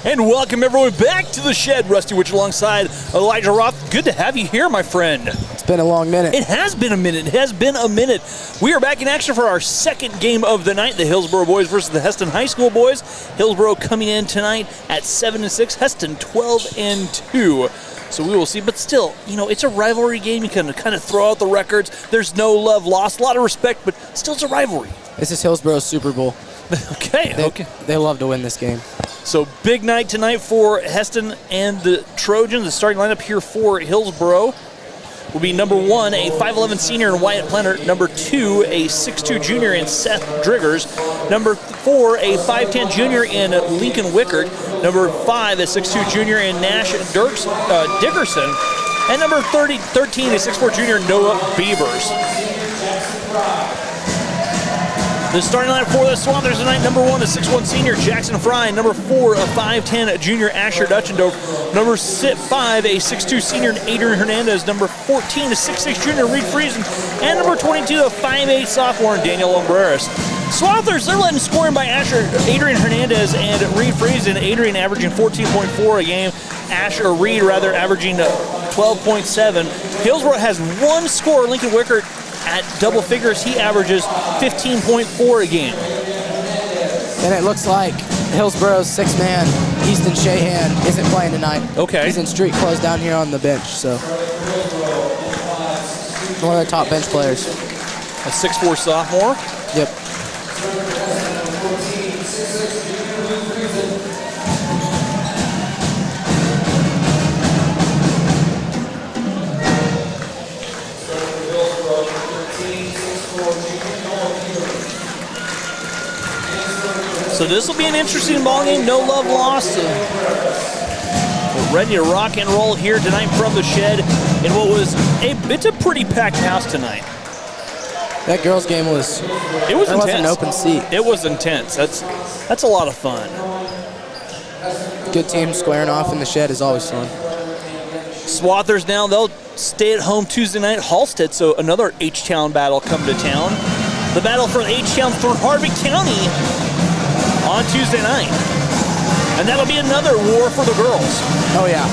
And welcome everyone back to the shed. Rusty Witch alongside Elijah Roth. Good to have you here, my friend. It's been a long minute. It has been a minute. It has been a minute. We are back in action for our second game of the night. The Hillsboro boys versus the Hesston High School boys. Hillsboro coming in tonight at 7-6. Hesston 12-2. So we will see. But still, you know, it's a rivalry game. You can kind of throw out the records. There's no love lost. A lot of respect, but still it's a rivalry. This is Hillsboro's Super Bowl. Okay. They love to win this game. So big night tonight for Hesston and the Trojans. The starting lineup here for Hillsboro will be number 1, a 5'11 senior in Wyatt Planner. Number 2, a 6'2 junior in Seth Driggers. Number 4, a 5'10 junior in Lincoln Wickert. Number 5, a 6'2 junior in Nash Dickerson. And number 13, a 6'4 junior Noah Beavers. The starting lineup for the Swathers tonight: number 1, a 6'1 senior Jackson Fry. Number 4, a 5'10 junior Asher Dutchendorf. Number 5, a 6'2 senior Adrian Hernandez. Number 14, a 6'6 junior Reed Friesen. And number 22, a 5'8 sophomore Daniel Lumbreras. Swathers, they're letting scoring by Adrian Hernandez and Reed Friesen. Adrian averaging 14.4 a game. Reed averaging 12.7. Hillsboro has one scorer, Lincoln Wickert, at double figures. He averages 15.4 a game. And it looks like Hillsboro's six-man, Easton Shahan, isn't playing tonight. Okay. He's in street clothes down here on the bench, so one of the top bench players. A 6'4 sophomore. Yep. So this will be an interesting ball game. No love lost. We're ready to rock and roll here tonight from the shed in what was it's a pretty packed house tonight. That girls' game was. It was intense. Was an open seat. It was intense. That's a lot of fun. Good team squaring off in the shed is always fun. Swathers now, they'll stay at home Tuesday night. Halstead, so another H-Town battle come to town. The battle for H-Town through Harvey County on Tuesday night. And that'll be another war for the girls. Oh, yeah.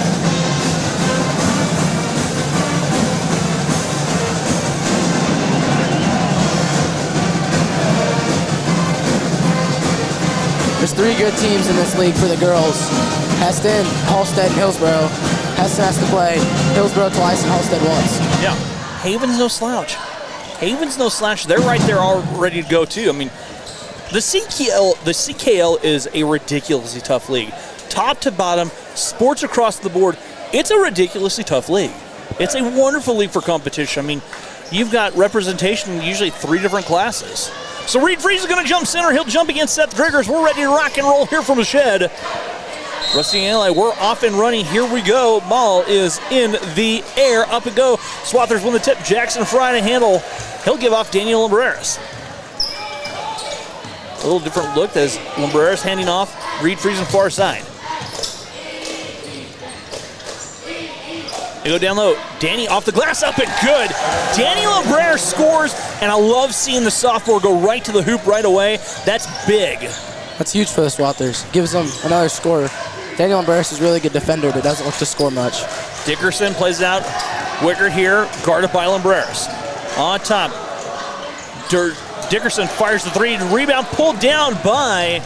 There's 3 good teams in this league for the girls. Hesston, Halstead, and Hillsboro. Hesston has to play Hillsboro twice and Halstead once. Yeah. Haven's no slouch. Haven's no slouch. They're right there all ready to go, too. I mean, the CKL is a ridiculously tough league. Top to bottom, sports across the board, it's a ridiculously tough league. It's a wonderful league for competition. I mean, you've got representation in usually 3 different classes. So Reed Friesen is going to jump center. He'll jump against Seth Driggers. We're ready to rock and roll here from the shed. Rusty and Eli, we're off and running. Here we go. Ball is in the air. Up and go. Swathers win the tip. Jackson Fry to handle. He'll give off Daniel Lumbreras. A little different look as Lumbreras handing off Reed Friesen far side. They go down low. Danny off the glass, up and good. Danny Lumbreras scores, and I love seeing the sophomore go right to the hoop right away. That's big. That's huge for the Swathers. Gives them another scorer. Daniel Lumbreras is a really good defender, but doesn't look to score much. Dickerson plays it out. Wickert here, guarded by Lumbreras. On top, Dickerson fires the 3, and rebound pulled down by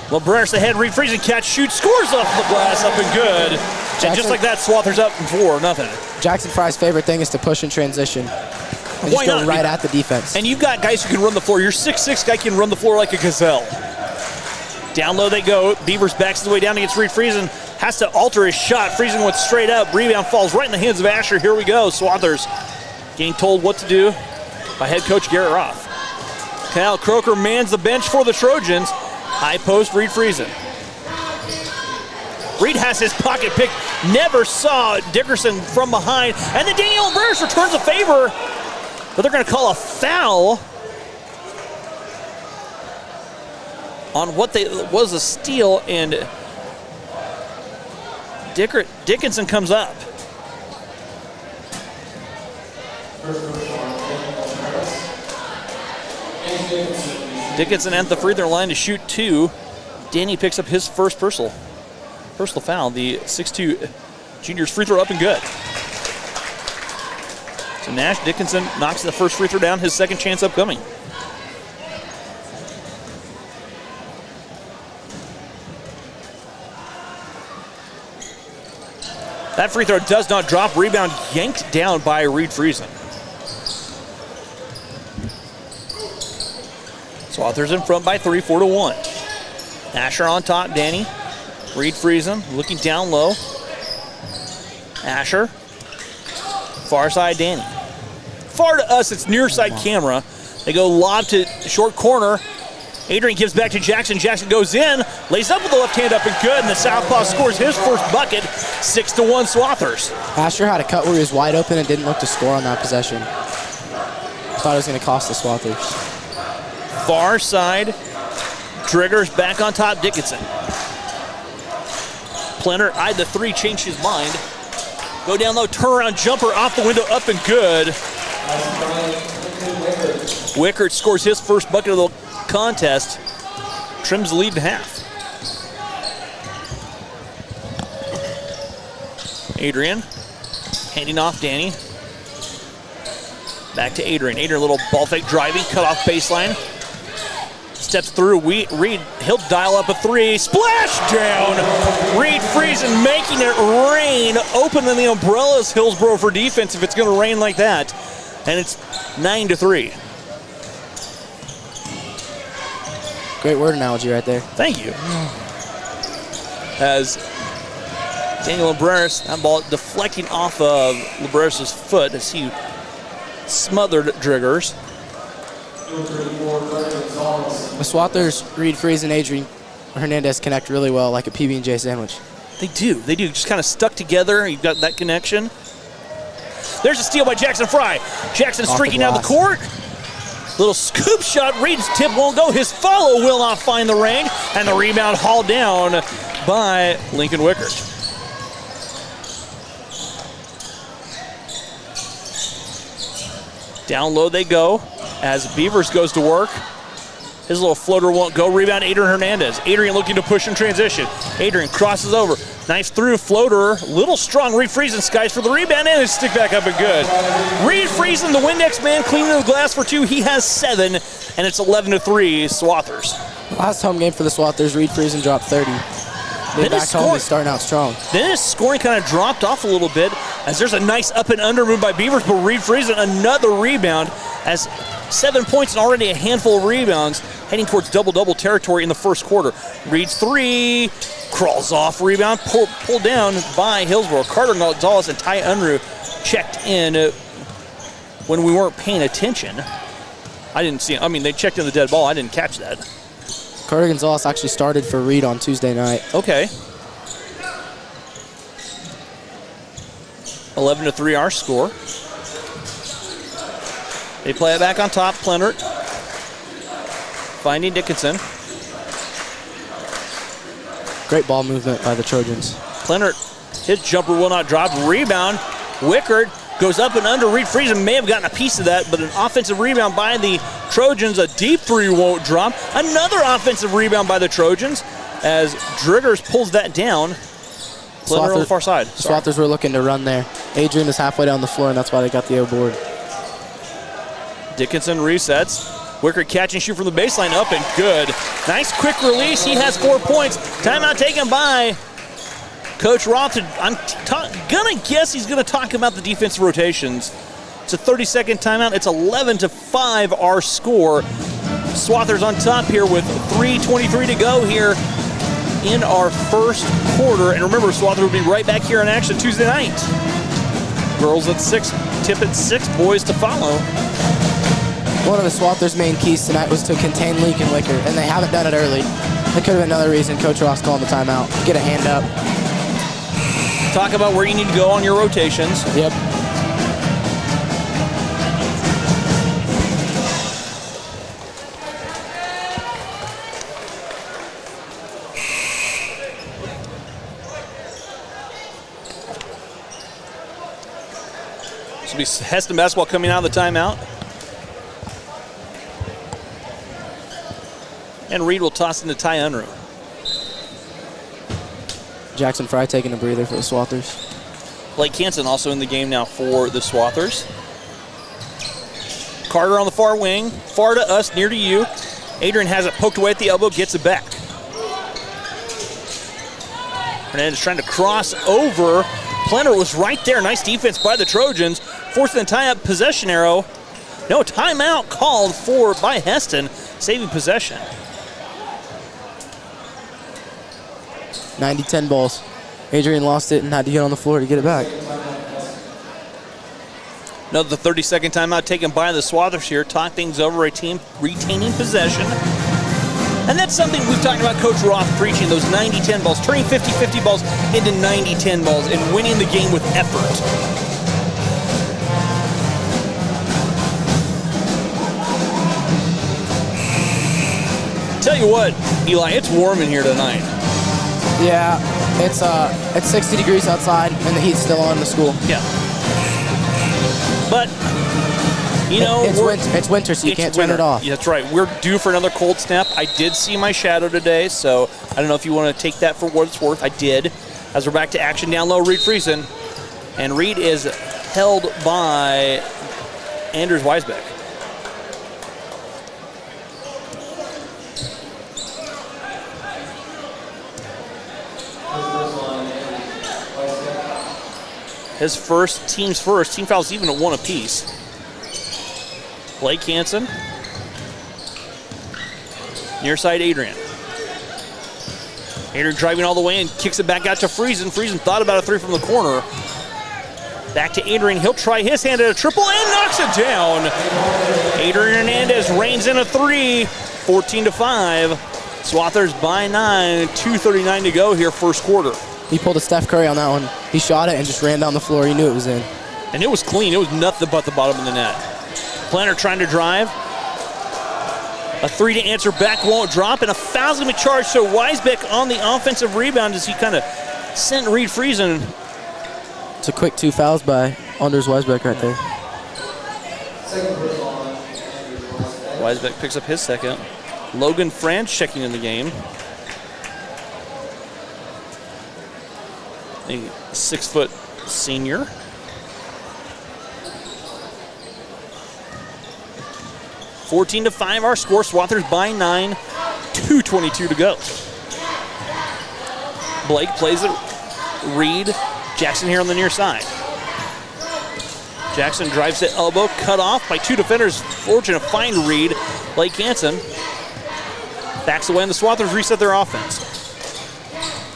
Lumbreras ahead. Reed Friesen catch, shoots, scores off the glass, up and good. And just like that, Swathers up 4-0. Jackson Fry's favorite thing is to push in transition. And just go right at the defense. And you've got guys who can run the floor. Your 6'6" guy can run the floor like a gazelle. Down low they go. Beavers backs his way down against Reed Friesen. Has to alter his shot. Friesen went straight up. Rebound falls right in the hands of Asher. Here we go. Swathers getting told what to do by head coach Garrett Roth. Kyle Croker mans the bench for the Trojans. High post, Reed Friesen. Reed has his pocket pick. Never saw Dickerson from behind. And then Daniel Lumbreras returns a favor. But they're going to call a foul on what was a steal, and Dickinson comes up. Dickinson at the free throw line to shoot 2. Danny picks up his first personal. personal foul. The 6'2" junior's free throw up and good. So Nash Dickinson knocks the first free throw down, his second chance upcoming. That free throw does not drop. Rebound yanked down by Reed Friesen. Swathers in front by 3, 4-1. Asher on top, Danny. Reed Friesen looking down low. Asher. Far side, Danny. Far to us, it's near side camera. They go lob to short corner. Adrian gives back to Jackson. Jackson goes in, lays up with the left hand up and good, and the southpaw scores his first bucket, 6-1 Swathers. Asher had a cut where he was wide open and didn't look to score on that possession. Thought it was going to cost the Swathers. Far side, Driggers back on top, Dickinson. Plenner eyed the three, changed his mind. Go down low, turnaround jumper off the window, up and good. Wickert scores his first bucket of the contest, trims the lead in half. Adrian handing off Danny. Back to Adrian. Adrian, a little ball fake driving, cut off baseline. Steps through, Reed, he'll dial up a three, splash down! Reed Friesen making it rain, opening the umbrellas, Hillsboro, for defense if it's gonna rain like that. And it's 9-3. Great word analogy right there. Thank you. As Daniel Libreris, that ball deflecting off of Libreris' foot as he smothered Driggers. The Swathers, Reed Friesen, and Adrian Hernandez connect really well, like a PB&J sandwich. They do. Just kind of stuck together. You've got that connection. There's a steal by Jackson Fry. Jackson streaking down the court. Little scoop shot. Reed's tip won't go. His follow will not find the ring. And the rebound hauled down by Lincoln Wickert. Down low they go as Beavers goes to work. His little floater won't go. Rebound, Adrian Hernandez. Adrian looking to push in transition. Adrian crosses over. Knife through, floater. Little strong. Reed Friesen skies for the rebound and his stick back up and good. Reed Friesen, the Windex man, cleaning the glass for two. He has 7, and it's 11-3 Swathers. Last home game for the Swathers, Reed Friesen dropped 30. They back home, he's starting out strong. Then his scoring kind of dropped off a little bit as there's a nice up and under move by Beavers, but Reed Friesen, another rebound as 7 points and already a handful of rebounds, heading towards double-double territory in the first quarter. Reed's three, crawls off, rebound, pulled down by Hillsboro. Carter Gonzalez and Ty Unruh checked in when we weren't paying attention. I didn't see, they checked in the dead ball. I didn't catch that. Carter Gonzalez actually started for Reed on Tuesday night. Okay. 11-3 our score. They play it back on top. Plenert finding Dickinson. Great ball movement by the Trojans. Plenert, his jumper will not drop. Rebound. Wickert goes up and under. Reed Friesen may have gotten a piece of that, but an offensive rebound by the Trojans. A deep three won't drop. Another offensive rebound by the Trojans as Driggers pulls that down. Plenert on the far side. Swathers were looking to run there. Adrian is halfway down the floor, and that's why they got the O board. Dickinson resets. Wickert catch and shoot from the baseline, up and good. Nice quick release. He has 4 points. Timeout taken by Coach Roth. I'm gonna guess he's gonna talk about the defensive rotations. It's a 30-second timeout. It's 11-5 our score. Swathers on top here with 3:23 to go here in our first quarter. And remember, Swathers will be right back here in action Tuesday night. Girls at 6, tip at 6, boys to follow. One of the Swathers' main keys tonight was to contain Leak and Wickert, and they haven't done it early. That could have been another reason Coach Ross called the timeout. Get a hand up. Talk about where you need to go on your rotations. Yep. This will be Heston basketball coming out of the timeout. And Reed will toss into Ty Unruh. Jackson Fry taking a breather for the Swathers. Blake Hansen also in the game now for the Swathers. Carter on the far wing. Far to us, near to you. Adrian has it poked away at the elbow, gets it back. Hernandez trying to cross over. Plenner was right there. Nice defense by the Trojans. Forcing the tie-up possession arrow. No, timeout called for by Hesston, saving possession. 90-10 balls. Adrian lost it and had to get on the floor to get it back. Another 30-second timeout taken by the Swathers here. Talk things over, a team retaining possession. And that's something we've talked about Coach Roth preaching, those 90-10 balls, turning 50-50 balls into 90-10 balls and winning the game with effort. Tell you what, Eli, it's warm in here tonight. Yeah, it's 60 degrees outside and the heat's still on in the school. Yeah. But, you know, it's winter, so you can't turn it off. Yeah, that's right. We're due for another cold snap. I did see my shadow today, so I don't know if you want to take that for what it's worth. I did. As we're back to action down low, Reed Friesen. And Reed is held by Anders Weisbeck. His first, team's first. Team fouls even at 1 apiece. Blake Hansen. Near side, Adrian. Adrian driving all the way and kicks it back out to Friesen. Friesen thought about a 3 from the corner. Back to Adrian. He'll try his hand at a triple and knocks it down. Adrian Hernandez reigns in a 3. 14-5. Swathers by 9. 2:39 to go here, first quarter. He pulled a Steph Curry on that one. He shot it and just ran down the floor. He knew it was in. And it was clean. It was nothing but the bottom of the net. Planner trying to drive. A 3 to answer back, won't drop, and a foul's going to be charged. So Weisbeck on the offensive rebound as he kind of sent Reed Friesen. It's a quick 2 fouls by Anders Weisbeck right there. Weisbeck picks up his second. Logan Franz checking in the game. A 6-foot senior. (14-5) our score. Swathers by 9. 2:22 to go. Blake plays it. Reed. Jackson here on the near side. Jackson drives the elbow. Cut off by 2 defenders. Fortunate to find Reed. Blake Hansen backs away and the Swathers reset their offense.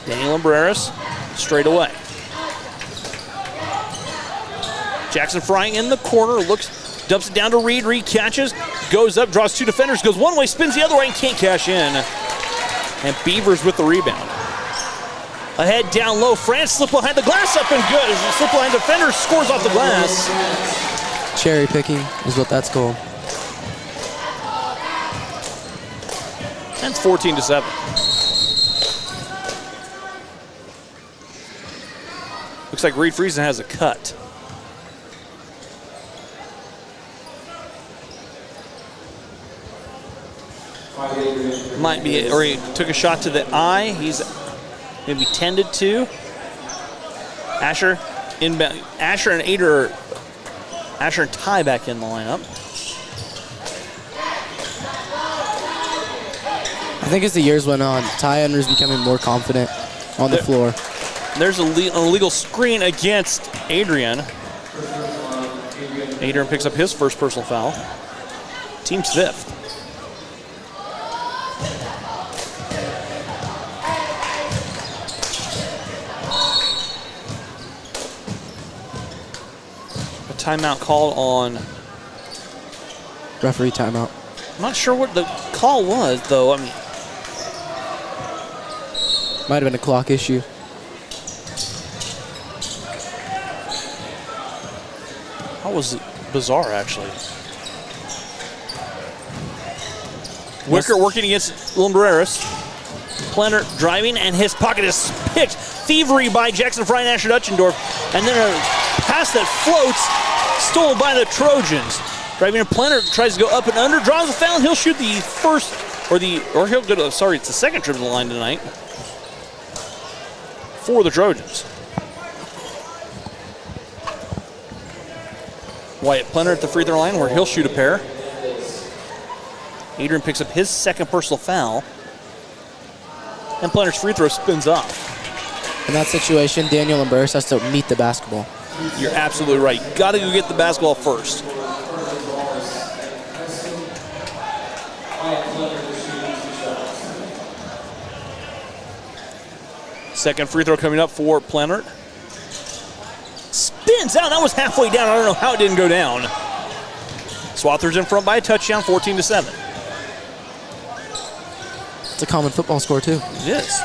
Daniel Lumbreras straight away. Jackson Frying in the corner, dumps it down to Reed. Reed catches, goes up, draws 2 defenders, goes one way, spins the other way, and can't cash in. And Beavers with the rebound. Ahead, down low, France slip behind the glass, up and good. As the slip behind defender scores off the glass. Cherry picking is what that's called. And it's 14-7. Looks like Reed Friesen has a cut. Might be, or he took a shot to the eye. He's going to be tended to. Asher inbound. Asher and Ader. Asher and Ty back in the lineup. I think as the years went on, Ty Under's becoming more confident on the floor. There's an illegal screen against Adrian. Adrian picks up his first personal foul. Team's 5th. A timeout called on. Referee timeout. I'm not sure what the call was, though. I mean, might have been a clock issue. That was bizarre, actually. Wicker working against Lumbreras. Plenner driving, and his pocket is picked. Thievery by Jackson Fry and Asher Dutchendorf. And then a pass that floats, stolen by the Trojans. Driving, and Plenner tries to go up and under, draws a foul, and he'll shoot the first, or he'll go to, sorry, it's the second trip to the line tonight. for the Trojans. Wyatt Plenner at the free throw line where he'll shoot a pair. Adrian picks up his second personal foul. And Plenner's free throw spins off. In that situation, Daniel Lamberus has to meet the basketball. You're absolutely right. Got to go get the basketball first. Second free throw coming up for Plenner. Spins out. That was halfway down. I don't know how it didn't go down. Swathers in front by a touchdown, 14-7. It's a common football score, too. It is.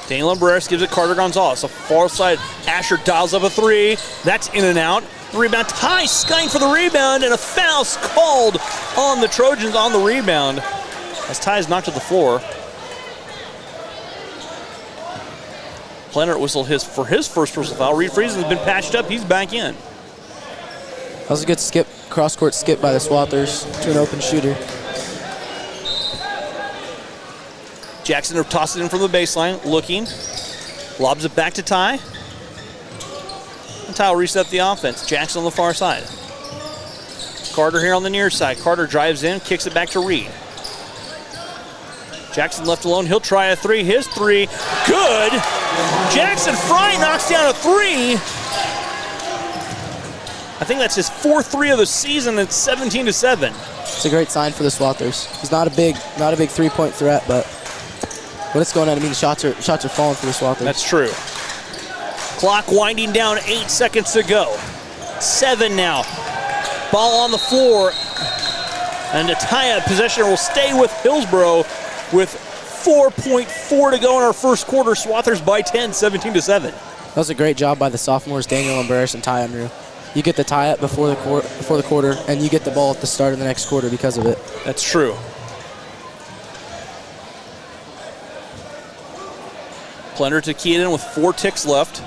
Daniel Lamberus gives it Carter Gonzalez. A far side, Asher dials up a three. That's in and out. The rebound, Ty skying for the rebound, and a foul called on the Trojans on the rebound as Ty is knocked to the floor. Plenner whistled for his first personal foul. Reed Friesen has been patched up. He's back in. That was a good skip, cross-court skip by the Swathers to an open shooter. Jackson tosses it in from the baseline, looking. Lobs it back to Ty. And Ty will reset the offense. Jackson on the far side. Carter here on the near side. Carter drives in, kicks it back to Reed. Jackson left alone. He'll try a three. His three, good. Jackson Fry knocks down a three. I think that's his fourth three of the season. It's 17-7. It's a great sign for the Swathers. He's not a big three-point threat, but what it's going on, I mean, shots are falling for the Swathers. That's true. Clock winding down, 8 seconds to go. 7 now. Ball on the floor. And the tie-up possession will stay with Hillsboro with 4.4 to go in our first quarter. Swathers by 10, 17-7. That was a great job by the sophomores, Daniel Lamberus and Ty Unruh. You get the tie-up before the quarter, and you get the ball at the start of the next quarter because of it. That's true. Plenner to key it in with 4 ticks left.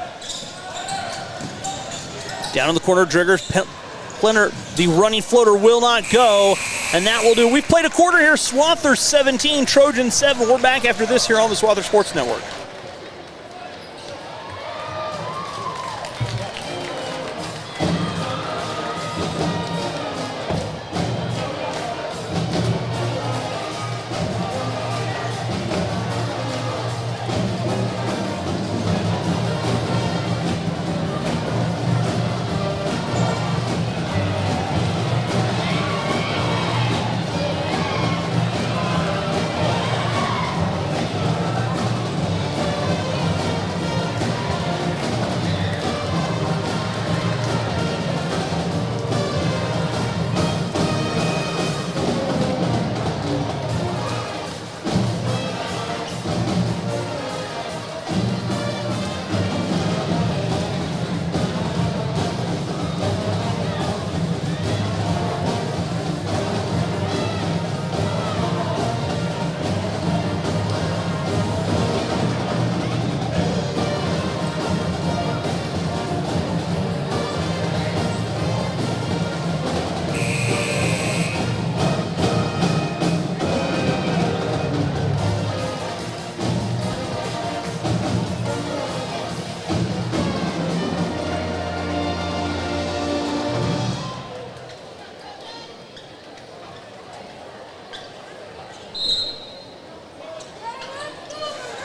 Down in the corner, Driggers. Plenner, the running floater will not go, and that will do. We've played a quarter here. Swathers 17, Trojans 7. We're back after this here on the Swathers Sports Network.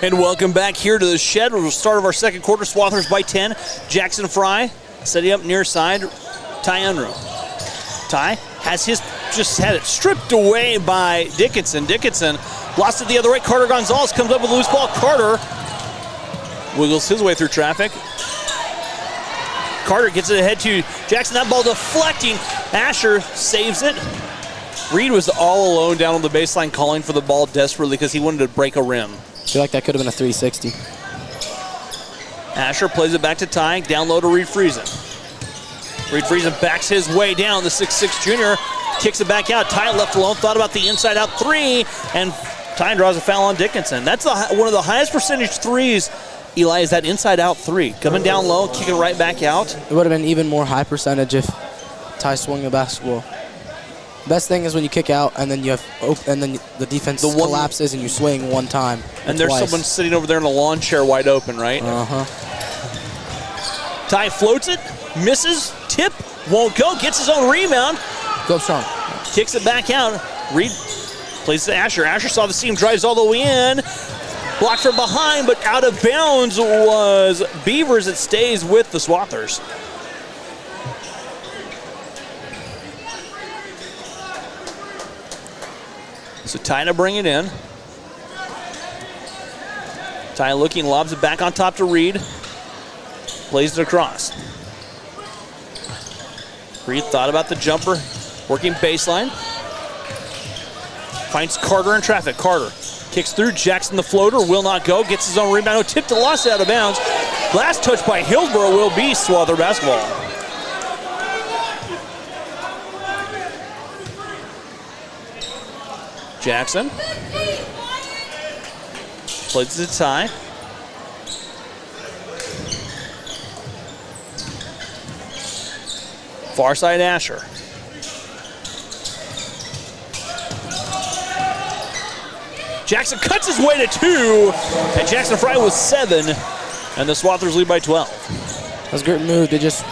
And welcome back here to the shed. We'll start of our second quarter. Swathers by 10. Jackson Fry setting up near side. Ty Unruh. Ty has just had it stripped away by Dickinson. Dickinson lost it the other way. Carter Gonzalez comes up with a loose ball. Carter wiggles his way through traffic. Carter gets it ahead to Jackson. That ball deflecting. Asher saves it. Reed was all alone down on the baseline calling for the ball desperately because he wanted to break a rim. I feel like that could have been a 360. Asher plays it back to Ty. Down low to Reed Friesen. Reed Friesen backs his way down. The 6'6 junior kicks it back out. Ty left alone. Thought about the inside out three. And Ty draws a foul on Dickinson. That's one of the highest percentage threes, Eli, is that inside out three. Coming down low, kicking right back out. It would have been even more high percentage if Ty swung the basketball Best thing is when you kick out and then the defense collapses and you swing one time. And there's someone sitting over there in a lawn chair wide open, right? Ty floats it, misses, tip, won't go, gets his own rebound. Go strong. Kicks it back out. Reed plays to Asher. Asher saw the seam, drives all the way in. Blocked from behind, but out of bounds was Beavers. It stays with the Swathers. So Ty to bring it in. Ty looking, lobs it back on top to Reed. Plays it across. Reed thought about the jumper, working baseline. Finds Carter in traffic. Carter kicks through. Jackson the floater will not go. Gets his own rebound. Tipped to lost out of bounds. Last touch by Hillsboro will be Swather basketball. Jackson plays it to Ty. Far side Asher. Jackson cuts his way to 2, and Jackson Fry with 7, and the Swathers lead by 12. That was a great move to just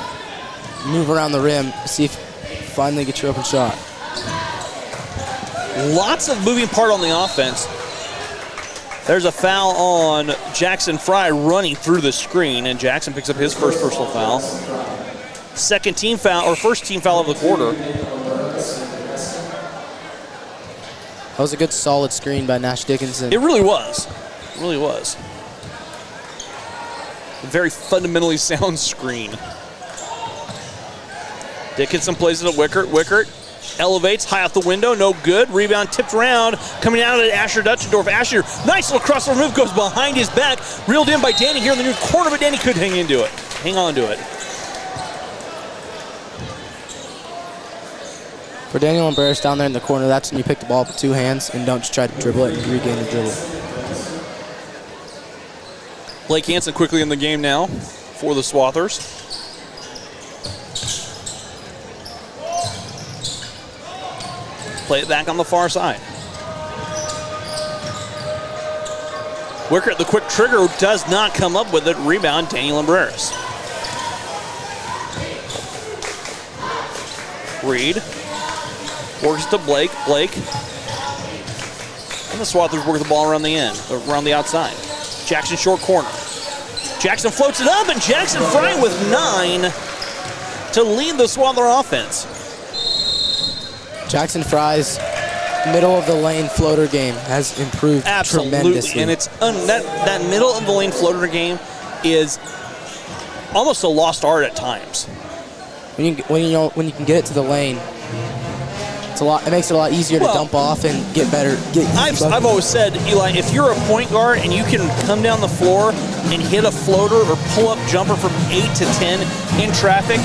move around the rim, see if finally get your open shot. Lots of moving part on the offense. There's a foul on Jackson Fry running through the screen, and Jackson picks up his first personal foul. Second team foul, or first team foul of the quarter. That was a good solid screen by Nash Dickinson. It really was. It really was. A very fundamentally sound screen. Dickinson plays it at Wickert. Wickert elevates high off the window, no good. Rebound tipped around, coming out at Asher Dutchendorf. Asher, nice little crossover move, goes behind his back. Reeled in by Danny here in the new corner, but Danny could hang on to it. For Daniel Embarrass down there in the corner, that's when you pick the ball up with 2 hands and don't just try to dribble it and regain the dribble. Blake Hansen quickly in the game now for the Swathers. Play it back on the far side. Wickert, the quick trigger, does not come up with it. Rebound, Daniel Embarrass. Reed works to Blake. Blake. And the Swathers work the ball around the end, around the outside. Jackson short corner. Jackson floats it up, and Jackson Fry with 9 to lead the Swather offense. Jackson Fry's middle of the lane floater game has improved tremendously. And it's that middle of the lane floater game is almost a lost art at times. When you can get it to the lane, it makes it a lot easier to dump off and get better. I've always said, Eli, if you're a point guard and you can come down the floor and hit a floater or pull up jumper from 8 to 10 in traffic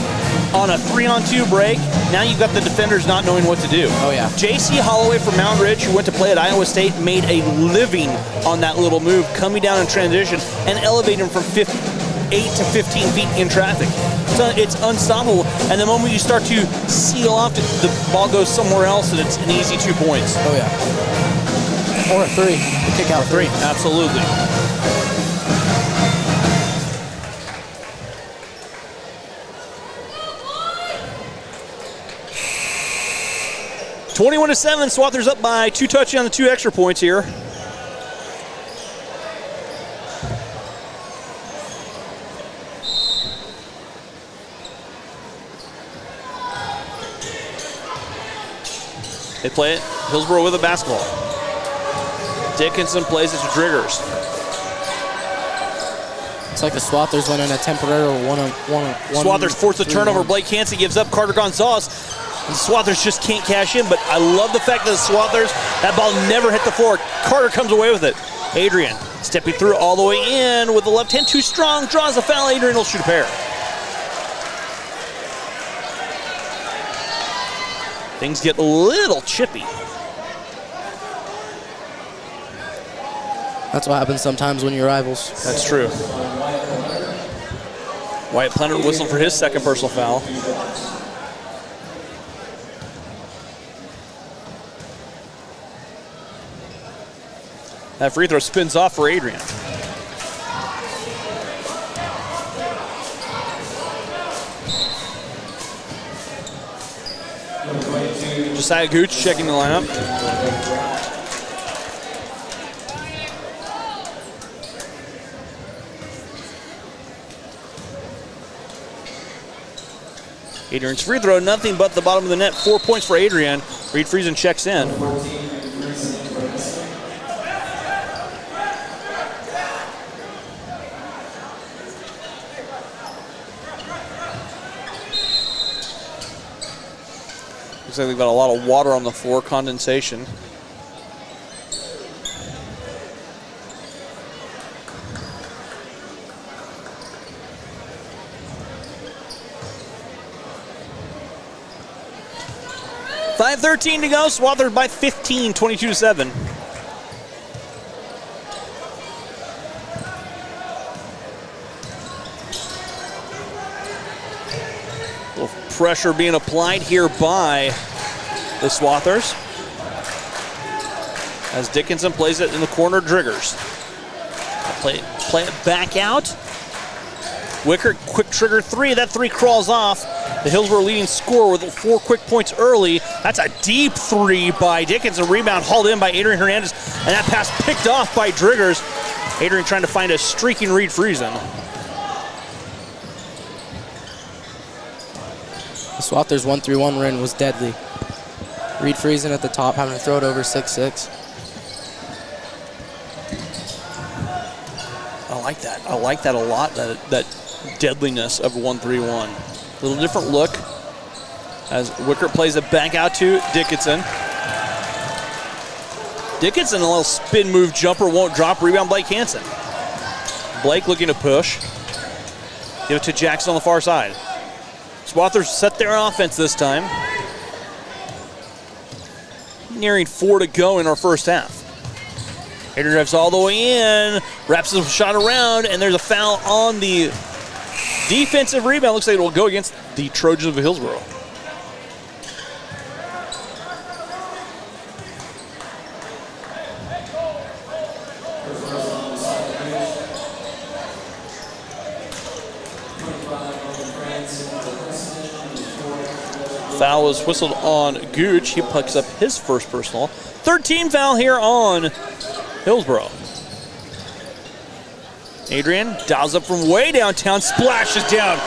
on a 3-on-2 break, now you've got the defenders not knowing what to do. Oh, yeah. J.C. Holloway from Mountain Ridge, who went to play at Iowa State, made a living on that little move, coming down in transition and elevating from 8 to 15 feet in traffic. So it's unstoppable. And the moment you start to seal off, the ball goes somewhere else, and it's an easy 2 points. Oh, yeah. Or a 3. A kick out 3. Absolutely. (21-7). Swathers up by 2 touchdowns and 2 extra points here. They play it. Hillsboro with the basketball. Dickinson plays it to Driggers. It's like the Swathers went in a temporary one. Swathers forced the turnover. Blake Hansen gives up. Carter Gonzalez. And Swathers just can't cash in, but I love the fact that the Swathers, that ball never hit the floor. Carter comes away with it. Adrian stepping through all the way in with the left hand too strong, draws a foul. Adrian will shoot a pair. Things get a little chippy. That's what happens sometimes when you're rivals. That's true. Wyatt Plenner whistled for his second personal foul. That free throw spins off for Adrian. Josiah Gooch checking the lineup. Adrian's free throw, nothing but the bottom of the net. 4 points for Adrian. Reed Friesen checks in. Looks like they've got a lot of water on the floor, condensation. .5:13 to go. Swathers by 15, 22-7. Little pressure being applied here by the Swathers as Dickinson plays it in the corner. Driggers play it back out. Wickert, quick trigger three. That three crawls off. The Hillsboro leading scorer with 4 quick points early. That's a deep three by Dickinson. Rebound hauled in by Adrian Hernandez, and that pass picked off by Driggers. Adrian trying to find a streaking Reed Friesen. The Swathers 1-3-1 run was deadly. Reed Friesen at the top, having to throw it over 6-6. I like that. I like that a lot, that deadliness of 1-3-1. A little different look as Wickert plays it back out to Dickinson. Dickinson, a little spin move jumper, won't drop. Rebound, Blake Hansen. Blake looking to push. Give it to Jackson on the far side. Swathers set their offense this time. Nearing 4 to go in our first half. Adrian drives all the way in, wraps his shot around, and there's a foul on the defensive rebound. Looks like it will go against the Trojans of Hillsboro. Foul was whistled on Gooch. He picks up his first personal. 13 foul here on Hillsboro. Adrian dials up from way downtown, splashes down.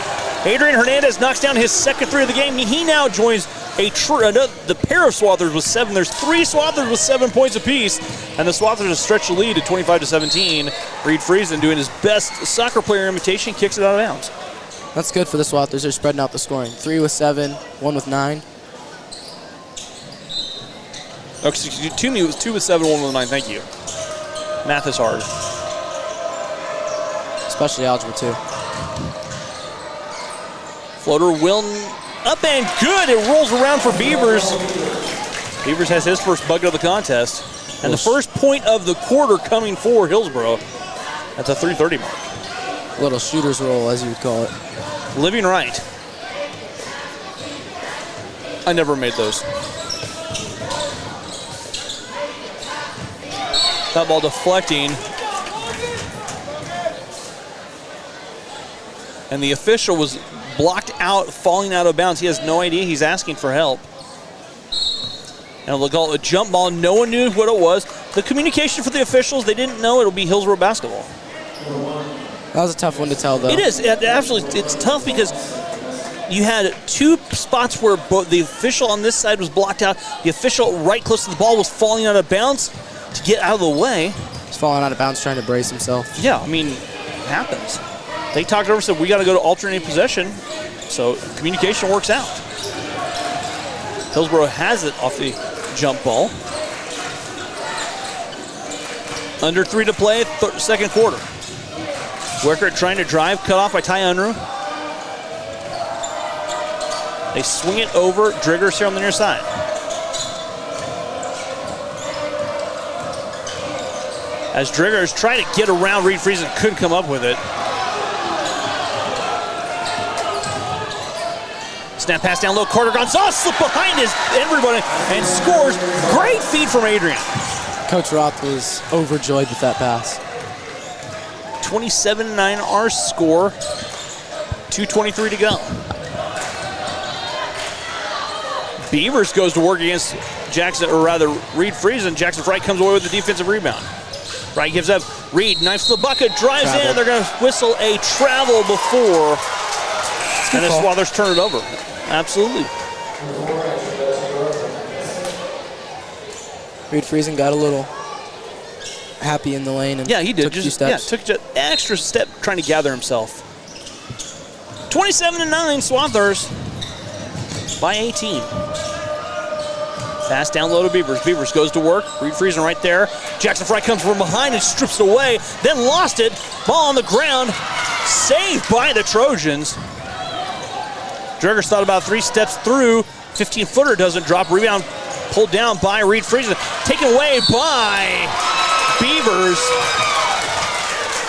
Adrian Hernandez knocks down his second three of the game. He now joins the pair of Swathers with 7. There's 3 Swathers with 7 points apiece, and the Swathers have stretched the lead to 25-17. Reed Friesen, doing his best soccer player imitation, kicks it out of bounds. That's good for the Swathers. They're spreading out the scoring. 3 with 7, 1 with 9. Oh, excuse me, 2 with 7, 1 with 9. Thank you. Math is hard. Especially algebra 2. Floater will up and good. It rolls around for Beavers. Beavers has his first bucket of the contest. And the first point of the quarter coming for Hillsboro at the 3:30 mark. Little shooter's roll, as you would call it. Living right. I never made those. That ball deflecting. And the official was blocked out, falling out of bounds. He has no idea. He's asking for help. And they'll call it a jump ball. No one knew what it was. The communication for the officials, they didn't know it'll be Hillsboro basketball. That was a tough one to tell, though. It is. Absolutely, it's tough because you had 2 spots where both the official on this side was blocked out. The official right close to the ball was falling out of bounds to get out of the way. He's falling out of bounds trying to brace himself. Yeah, I mean, it happens. They talked over, said we got to go to alternating possession, so communication works out. Hillsboro has it off the jump ball. Under 3 to play, second quarter. Wickert trying to drive, cut off by Ty Unruh. They swing it over. Driggers here on the near side. As Driggers try to get around Reed Friesen, couldn't come up with it. Snap pass down low. Carter Gonzalez slipped behind everybody and scores. Great feed from Adrian. Coach Roth was overjoyed with that pass. 27-9 our score. 2:23 to go. Beavers goes to work against Jackson, or rather Reed Friesen. Jackson Fry comes away with the defensive rebound. Fry gives up. Reed knifes the bucket, drives in. They're going to whistle a travel before, and the Swathers turn it over. Absolutely. Reed Friesen got a little happy in the lane and he did. Took a few steps. Took an extra step trying to gather himself. 27-9 Swathers by 18. Pass down low to Beavers. Beavers goes to work. Reed Friesen right there. Jackson Fry comes from behind and strips it away. Then lost it. Ball on the ground. Saved by the Trojans. Druggers thought about 3 steps through. 15-footer doesn't drop. Rebound pulled down by Reed Friesen. Taken away by Beavers.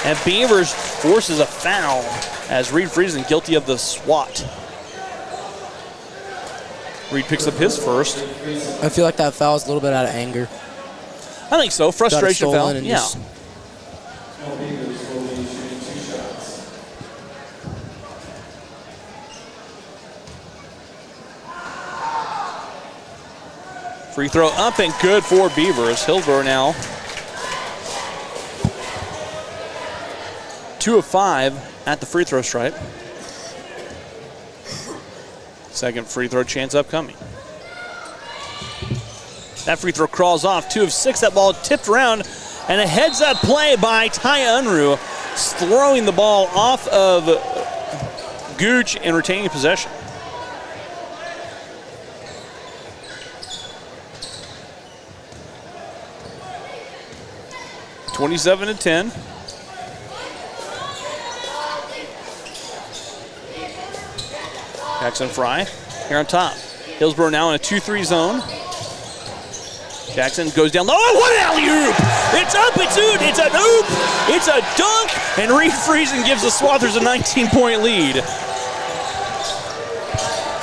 And Beavers forces a foul as Reed Friesen guilty of the swat. Reed picks up his first. I feel like that foul is a little bit out of anger. I think so. Frustration foul. Yeah. Free throw up and good for Beavers. Hillsboro now 2 of 5 at the free throw stripe. Second free throw chance upcoming. That free throw crawls off. 2 of 6. That ball tipped around, and a heads-up play by Ty Unruh, throwing the ball off of Gooch and retaining possession. (27-10). Jackson Fry here on top. Hillsboro now in a 2-3 zone. Jackson goes down low. Oh, what an alley-oop! It's up, it's out, it's an oop, it's a dunk, and Reed Friesen gives the Swathers a 19-point lead.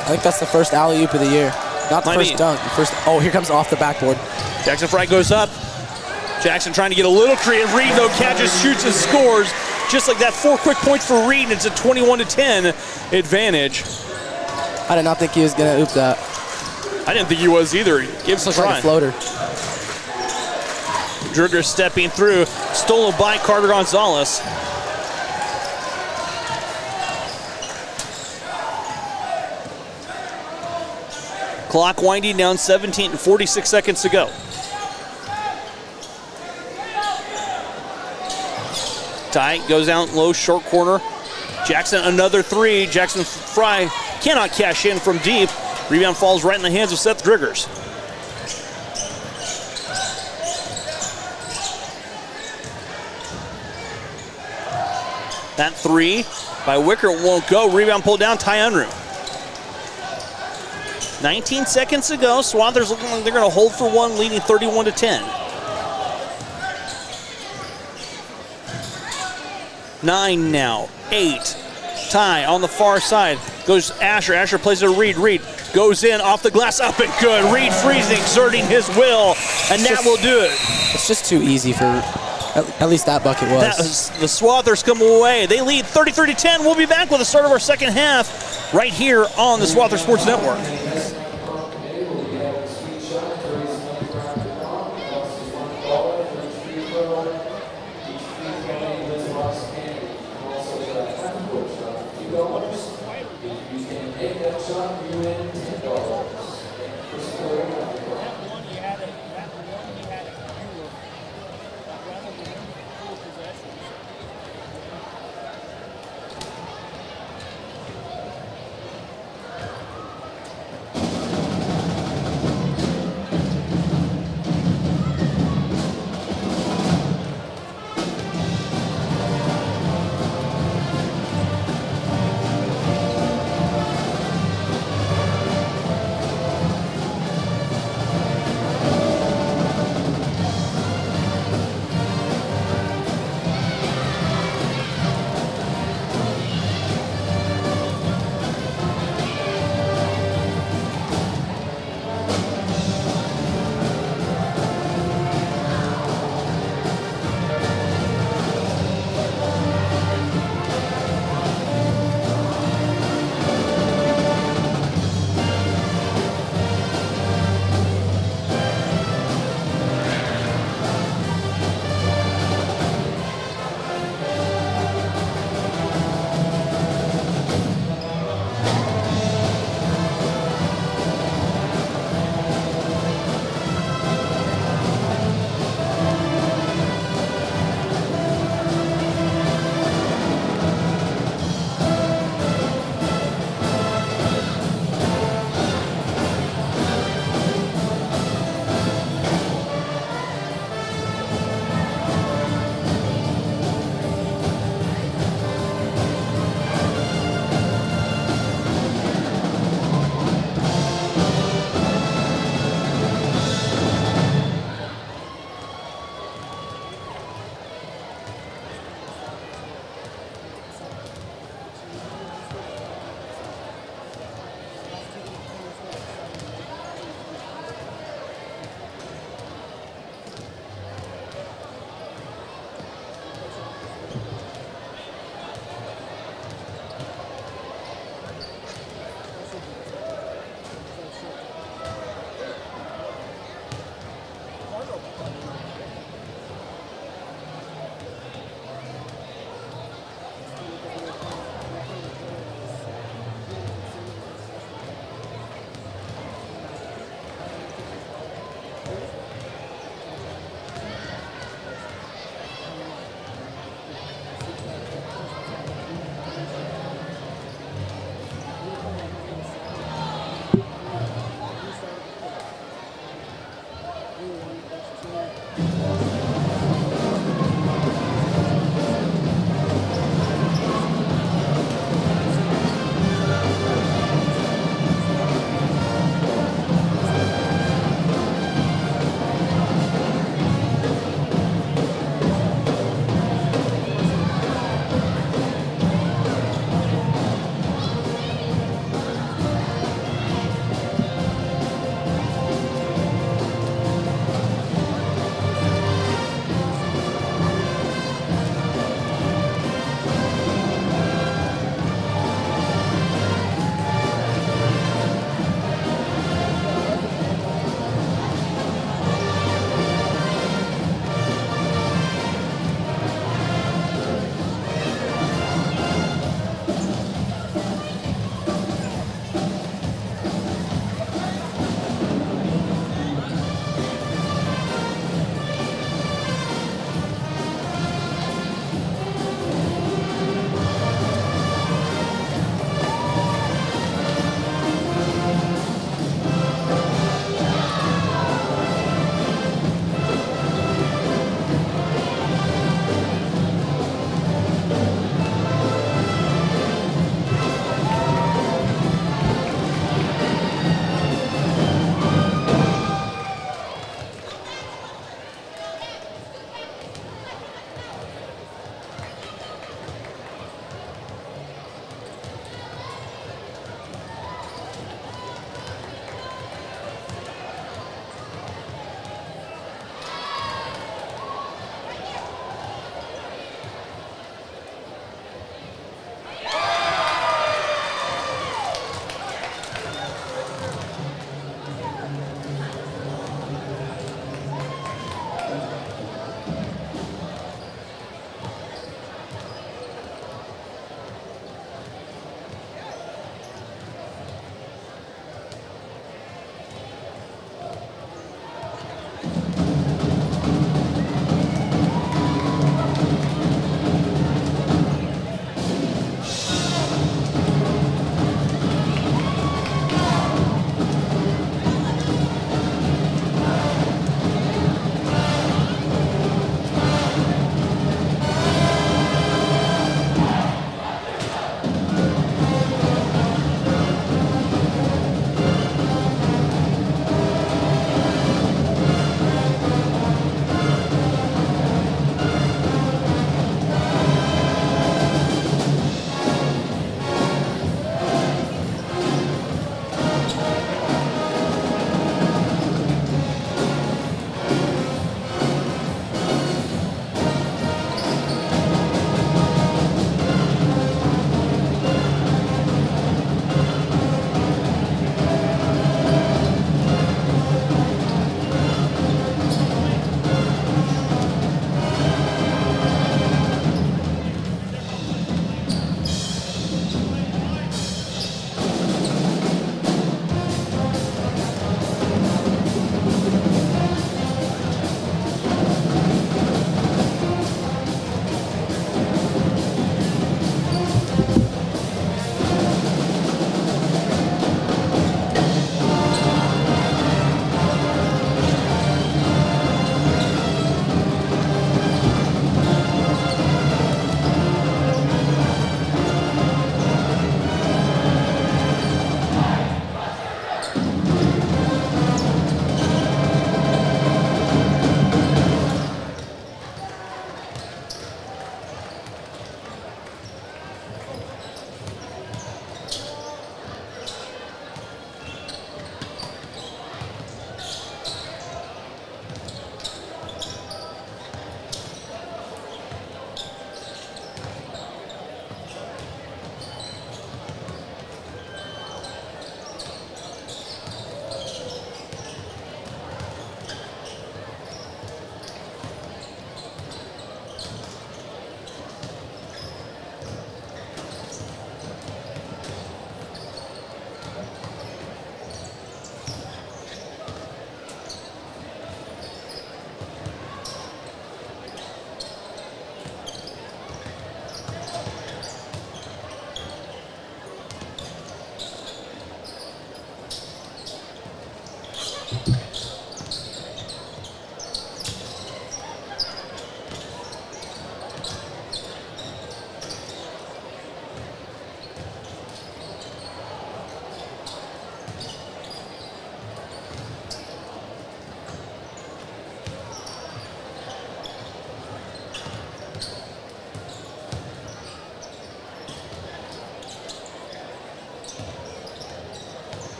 I think that's the first alley-oop of the year. Not the first dunk. The first. Oh, here comes off the backboard. Jackson Fry goes up. Jackson trying to get a little creative. Reed, though, catches, shoots, and scores. Just like that, 4 quick points for Reed, and it's a 21-10 advantage. I did not think he was going to oop that. I didn't think he was either. Gives looks like a floater. Druger stepping through, stolen by Carter Gonzalez. Clock winding down, 17 and 46 seconds to go. Ty goes out low, short corner. Jackson, another 3. Jackson Fry cannot cash in from deep. Rebound falls right in the hands of Seth Driggers. That 3 by Wicker won't go. Rebound pulled down, Ty Unruh. 19 seconds to go. Swathers looking like they're going to hold for one, leading 31-10. 9 now, 8. Ty on the far side. Goes Asher. Asher plays to Reed. Reed goes in off the glass, up and good. Reed Friesen exerting his will, and that will do it. It's just too easy for, at least that bucket was. The Swathers come away. They lead 33-10. We'll be back with the start of our second half right here on the Swathers Sports Network.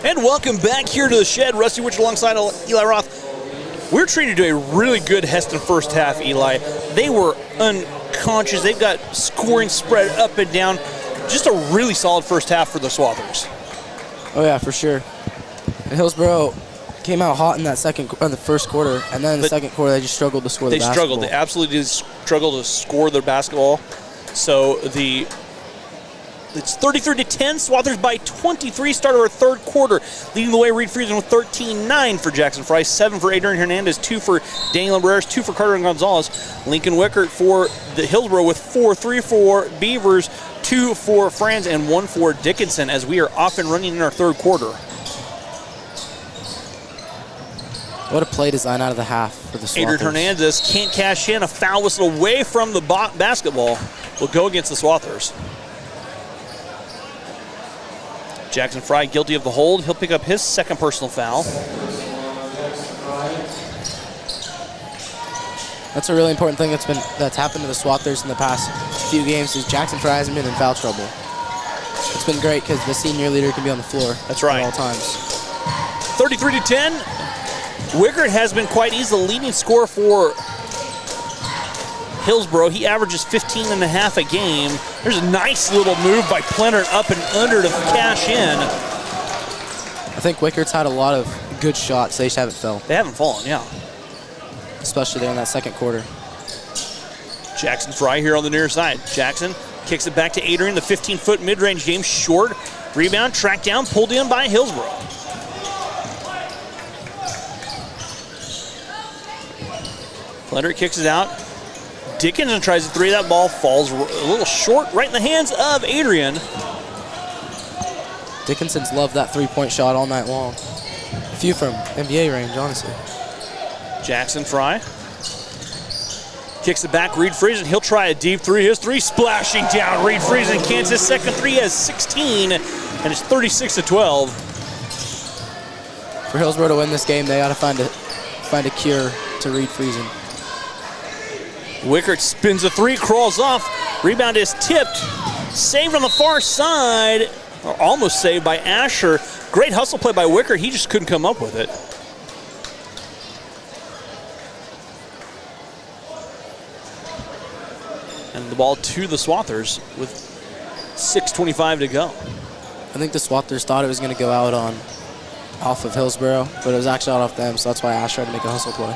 And welcome back here to the shed. Rusty Witch alongside Eli Roth. We're treated to a really good Hesston first half, Eli. They were unconscious. They've got scoring spread up and down. Just a really solid first half for the Swathers. Oh yeah, for sure. And Hillsboro came out hot in that the first quarter, and then in the second quarter they just struggled to score the basketball. They struggled. They absolutely did struggle to score their basketball. So it's 33-10. Swathers by 23. Start of our third quarter. Leading the way, Reed Friesen with 13-9 for Jackson Fry, 7 for Adrian Hernandez, 2 for Daniel Libreras, 2 for Carter Gonzalez. Lincoln Wickert for the Hillsboro with 4, 3 for Beavers, 2 for Franz, and 1 for Dickinson as we are off and running in our third quarter. What a play design out of the half for the Swathers. Adrian Hernandez can't cash in. A foul whistle away from the basketball will go against the Swathers. Jackson Fry guilty of the hold. He'll pick up his second personal foul. That's a really important thing that's happened to the Swathers in the past few games is Jackson Fry hasn't been in foul trouble. It's been great because the senior leader can be on the floor That's right. at all times. 33-10. Wickert has been quite easy, the leading scorer for Hillsboro. He averages 15 and a half a game. There's a nice little move by Plenner up and under to cash in. I think Wickert's had a lot of good shots. They just haven't fell. They haven't fallen, yeah. Especially there in that second quarter. Jackson Fry here on the near side. Jackson kicks it back to Adrian. The 15-foot mid-range game short. Rebound, tracked down, pulled in by Hillsboro. Plenner kicks it out. Dickinson tries a three. That ball falls a little short right in the hands of Adrian. Dickinson's loved that three-point shot all night long. A few from NBA range, honestly. Jackson Fry kicks it back. Reed Friesen, he'll try a deep three. His three splashing down. Reed Friesen, Kansas second three has 16, and it's 36-12. For Hillsboro to win this game, they got to find a cure to Reed Friesen. Wickert spins a three, crawls off. Rebound is tipped. Saved on the far side, or almost saved by Asher. Great hustle play by Wickert. He just couldn't come up with it. And the ball to the Swathers with 6:25 to go. I think the Swathers thought it was going to go out off of Hillsboro, but it was actually out off them, so that's why Ash tried to make a hustle play.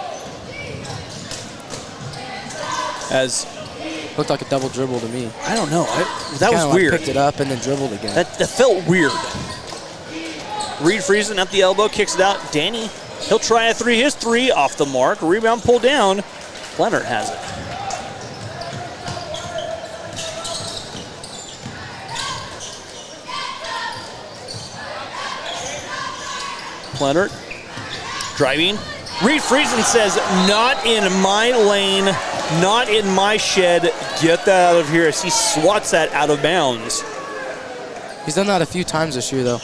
Looked like a double dribble to me. I don't know. That was weird. Picked it up and then dribbled again. That felt weird. Reed Friesen at the elbow, kicks it out. Danny, he'll try a three. His three off the mark. Rebound pulled down. Leonard has it. Leonard driving. Reed Friesen says, not in my lane, not in my shed. Get that out of here as he swats that out of bounds. He's done that a few times this year, though.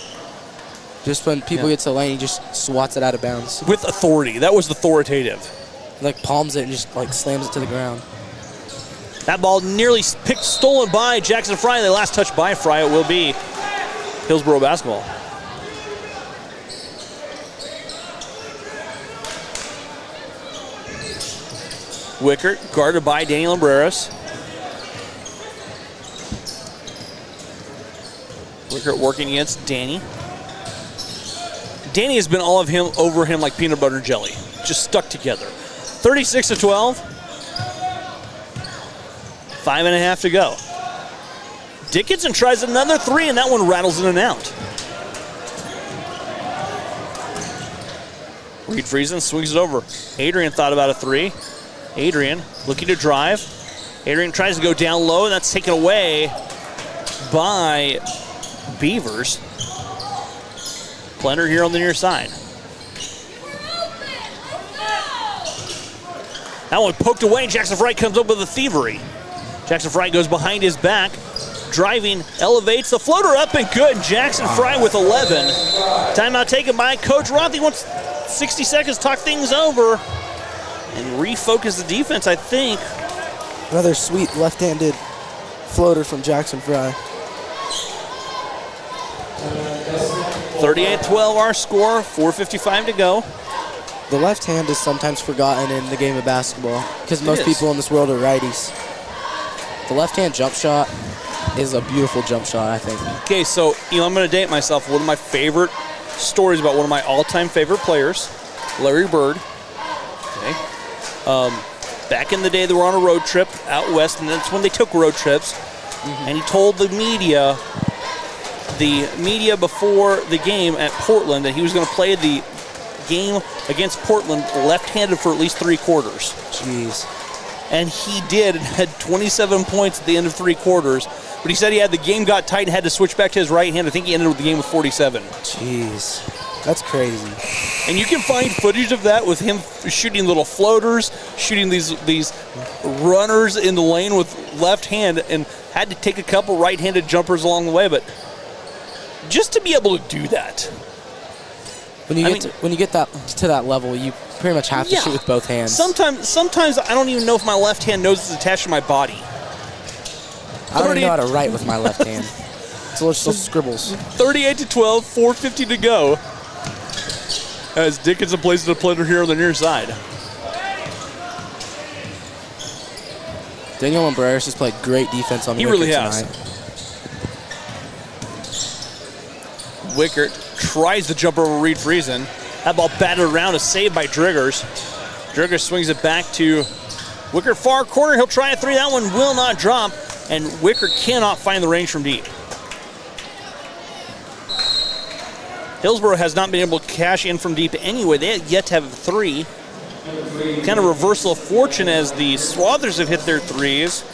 Just when people get to the lane, he just swats it out of bounds. With authority. That was authoritative. He palms it and just slams it to the ground. That ball nearly stolen by Jackson Fry. The last touch by Fry, it will be Hillsboro basketball. Wickert guarded by Daniel Libreras. Wickert working against Danny. Danny has been all of him over him like peanut butter and jelly, just stuck together. 36-12. 5.5 to go. Dickinson tries another three, and that one rattles in and out. Reed Friesen swings it over. Adrian thought about a three. Adrian looking to drive. Adrian tries to go down low, and that's taken away by Beavers. Plenner here on the near side. That one poked away, and Jackson Fry comes up with a thievery. Jackson Fry goes behind his back, driving, elevates the floater up and good. Jackson Fry with 11. Timeout taken by Coach Roth. He wants 60 seconds to talk things over and refocus the defense, I think. Another sweet left-handed floater from Jackson Fry. 38-12 our score, 4:55 to go. The left hand is sometimes forgotten in the game of basketball because most people in this world are righties. The left hand jump shot is a beautiful jump shot, I think. Okay, so I'm going to date myself. One of my favorite stories about one of my all-time favorite players, Larry Bird. Okay. Back in the day, they were on a road trip out west, and that's when they took road trips. And he told the media before the game at Portland that he was going to play the game against Portland left-handed for at least 3 quarters. Jeez. And he did, and had 27 points at the end of 3 quarters. But he said the game got tight and had to switch back to his right hand. I think he ended the game with 47. Jeez. That's crazy. And you can find footage of that with him shooting little floaters, shooting these runners in the lane with left hand, and had to take a couple right-handed jumpers along the way. But just to be able to do that. When you get to that level, you pretty much have to shoot with both hands. Sometimes I don't even know if my left hand knows it's attached to my body. I don't even know how to write with my left hand. It's little scribbles. 38-12, 4:50 to go. As Dickinson plays the pleasure here on the near side. Daniel Umbreras has played great defense on Wickert really has. tonight. Wickert tries to jump over Reed Friesen. That ball batted around, a save by Driggers. Driggers swings it back to Wickert far corner. He'll try a 3. That one will not drop, and Wickert cannot find the range from deep. Hillsboro has not been able to cash in from deep anyway. They have yet to have a 3. Kind of reversal of fortune as the Swathers have hit their 3s. I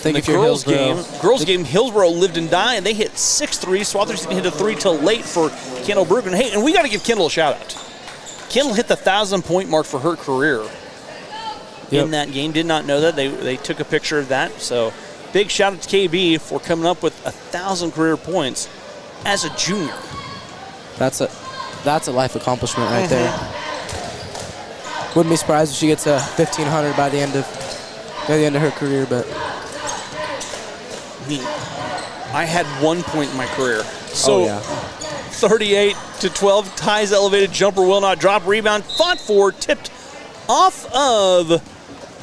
think if you're Hillsboro, girls game, Hillsboro lived and died, and they hit 6 threes. Swathers didn't hit a 3 till late for Kendall Brugman. Hey, and we got to give Kendall a shout out. Kendall hit the 1,000-point mark for her career in that game. Did not know that. They took a picture of that. So big shout out to KB for coming up with 1,000 career points as a junior. That's a life accomplishment right there. Wouldn't be surprised if she gets a 1,500 by the end of her career, but I had 1 point in my career. So 38-12, ties elevated jumper will not drop. Rebound fought for, tipped off of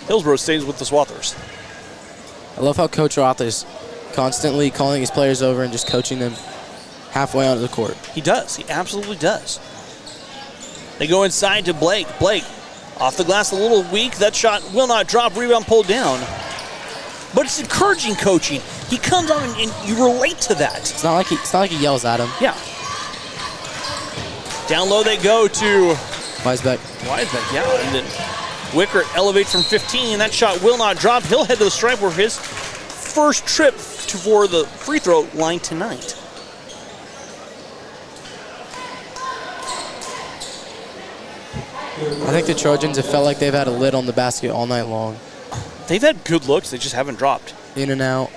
Hillsboro. Stays with the Swathers. I love how Coach Roth is constantly calling his players over and just coaching them halfway onto the court. He does. He absolutely does. They go inside to Blake. Blake off the glass a little weak. That shot will not drop. Rebound pulled down. But it's encouraging coaching. He comes on and you relate to that. It's not like he yells at him. Yeah. Down low they go to Weisbeck, yeah. And then Wickert elevates from 15. That shot will not drop. He'll head to the stripe for his first trip for the free throw line tonight. I think the Trojans have felt like they've had a lid on the basket all night long. They've had good looks. They just haven't dropped. In and out.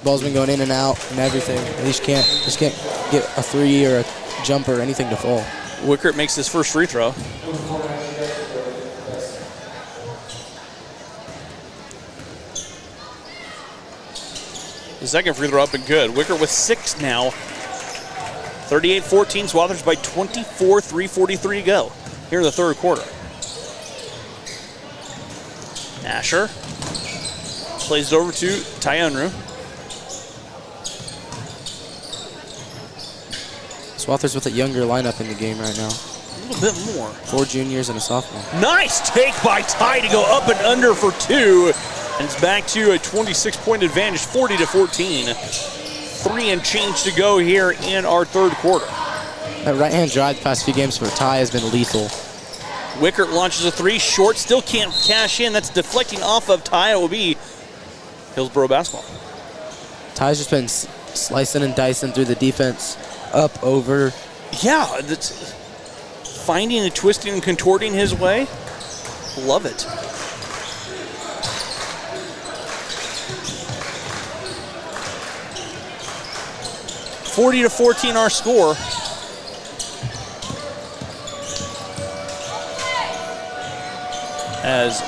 Ball's been going in and out and everything. They just can't get a 3 or a jump or anything to fall. Wickert makes his first free throw. The second free throw up and good. Wickert with 6 now. 38-14, Swathers by 24, 3:43 to go here in the third quarter. Asher plays it over to Tyunru. Swathers with a younger lineup in the game right now. A little bit more. 4 juniors and a sophomore. Nice take by Ty to go up and under for 2. And it's back to a 26-point advantage, 40-14. 3 and change to go here in our third quarter. That right-hand drive the past few games for Ty has been lethal. Wickert launches a 3, short, still can't cash in. That's deflecting off of Ty. It will be Hillsboro basketball. Ty's just been slicing and dicing through the defense, up, over. Yeah, that's finding and twisting and contorting his way. Love it. (40-14) our score. As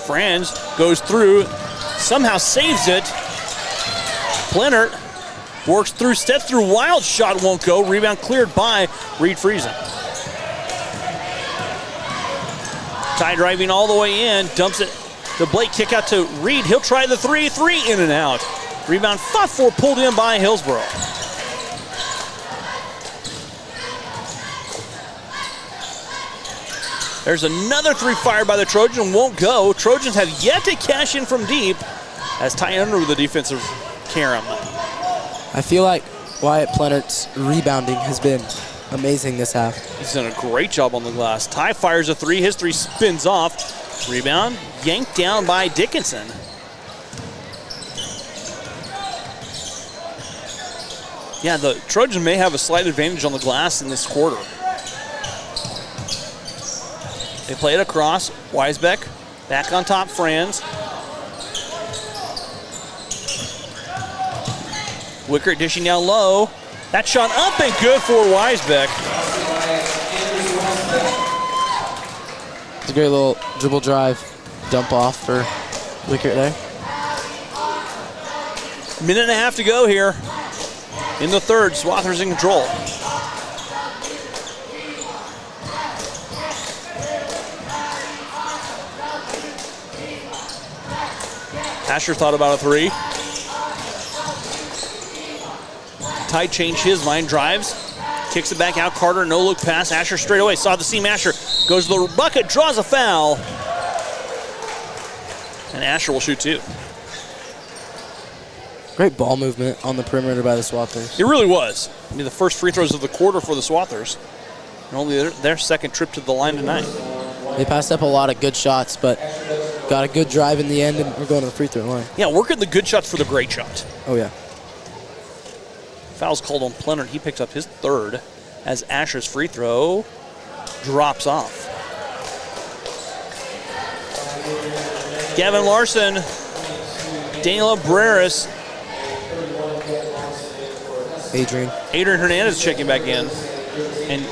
Franz goes through, somehow saves it. Plenert works through, steps through, wild shot won't go. Rebound cleared by Reed Friesen. Ty driving all the way in, dumps it to Blake, kick out to Reed. He'll try the three in and out. Rebound fought for, pulled in by Hillsboro. There's another three fired by the Trojans, won't go. Trojans have yet to cash in from deep as Ty Under with the defensive carom. I feel like Wyatt Plenert's rebounding has been amazing this half. He's done a great job on the glass. Ty fires a three, his three spins off. Rebound yanked down by Dickinson. Yeah, the Trojans may have a slight advantage on the glass in this quarter. They play it across. Weisbeck back on top, Franz. Wickert dishing down low. That shot up and good for Weisbeck. It's a great little dribble drive, dump off for Wickert there. Minute and a half to go here in the third. Swathers in control. Asher thought about a three. Ty changed his mind, drives, kicks it back out. Carter, no look pass. Asher straight away, saw the seam. Asher goes to the bucket, draws a foul. And Asher will shoot two. Great ball movement on the perimeter by the Swathers. It really was. I mean, the first free throws of the quarter for the Swathers. And only their second trip to the line tonight. They passed up a lot of good shots, but got a good drive in the end, and we're going to the free throw line. Yeah, working the good shots for the great shot. Oh, yeah. Foul's called on Plenert. He picks up his third as Asher's free throw drops off. Gavin Larson, Daniel Abreras, Adrian Hernandez checking back in. And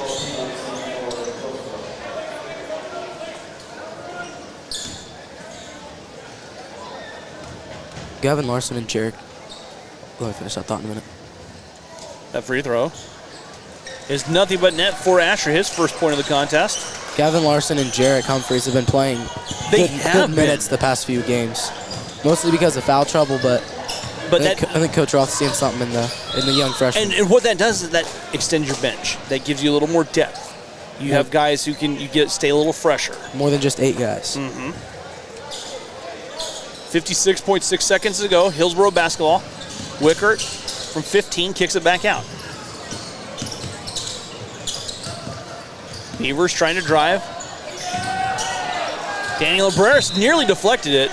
Gavin Larson and Jarek. Go ahead, finish that thought in a minute. that free throw is nothing but net for Asher, his first point of the contest. Gavin Larson and Jarek Humphreys have been playing good minutes the past few games. Mostly because of foul trouble, but I think Coach Roth's seeing something in the young freshmen. And what that does is that extends your bench. That gives you a little more depth. You have guys who stay a little fresher. More than just 8 guys. 56.6 seconds to go. Hillsboro basketball. Wickert from 15 kicks it back out. Beavers trying to drive. Daniel Abreras nearly deflected it.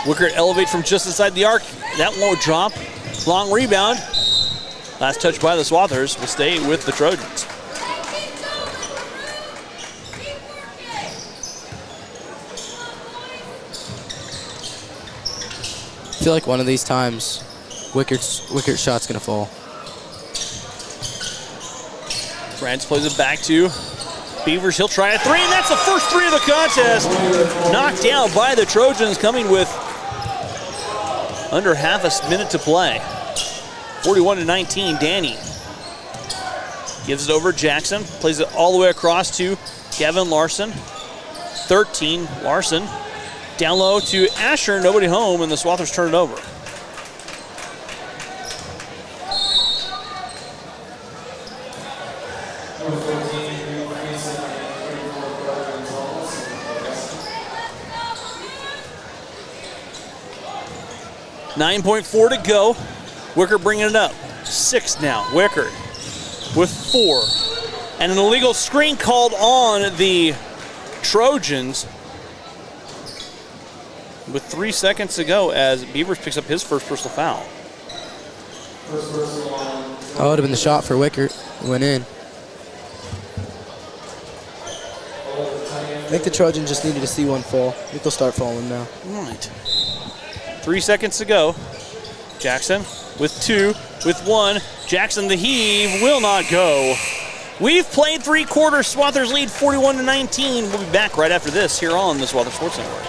Wickert elevate from just inside the arc. That won't drop. Long rebound. Last touch by the Swathers will stay with the Trojans. I feel like one of these times, Wickert's shot's gonna fall. France plays it back to Beavers. He'll try a three, and that's the first three of the contest. Knocked down by the Trojans, coming with under half a minute to play. 41-19, Danny gives it over Jackson, plays it all the way across to Gavin Larson. 13, Larson. Down low to Asher, nobody home, and the Swathers turn it over. .4 to go. Wickert bringing it up. 6 now. Wickert with 4. And an illegal screen called on the Trojans with 3 seconds to go as Beavers picks up his first personal foul. That would have been the shot for Wickert. It went in. I think the Trojans just needed to see one fall. I think they'll start falling now. All right. 3 seconds to go. Jackson with 2, with 1. Jackson the heave will not go. We've played 3 quarters. Swathers lead 41-19. We'll be back right after this here on the Swathers Sports Network.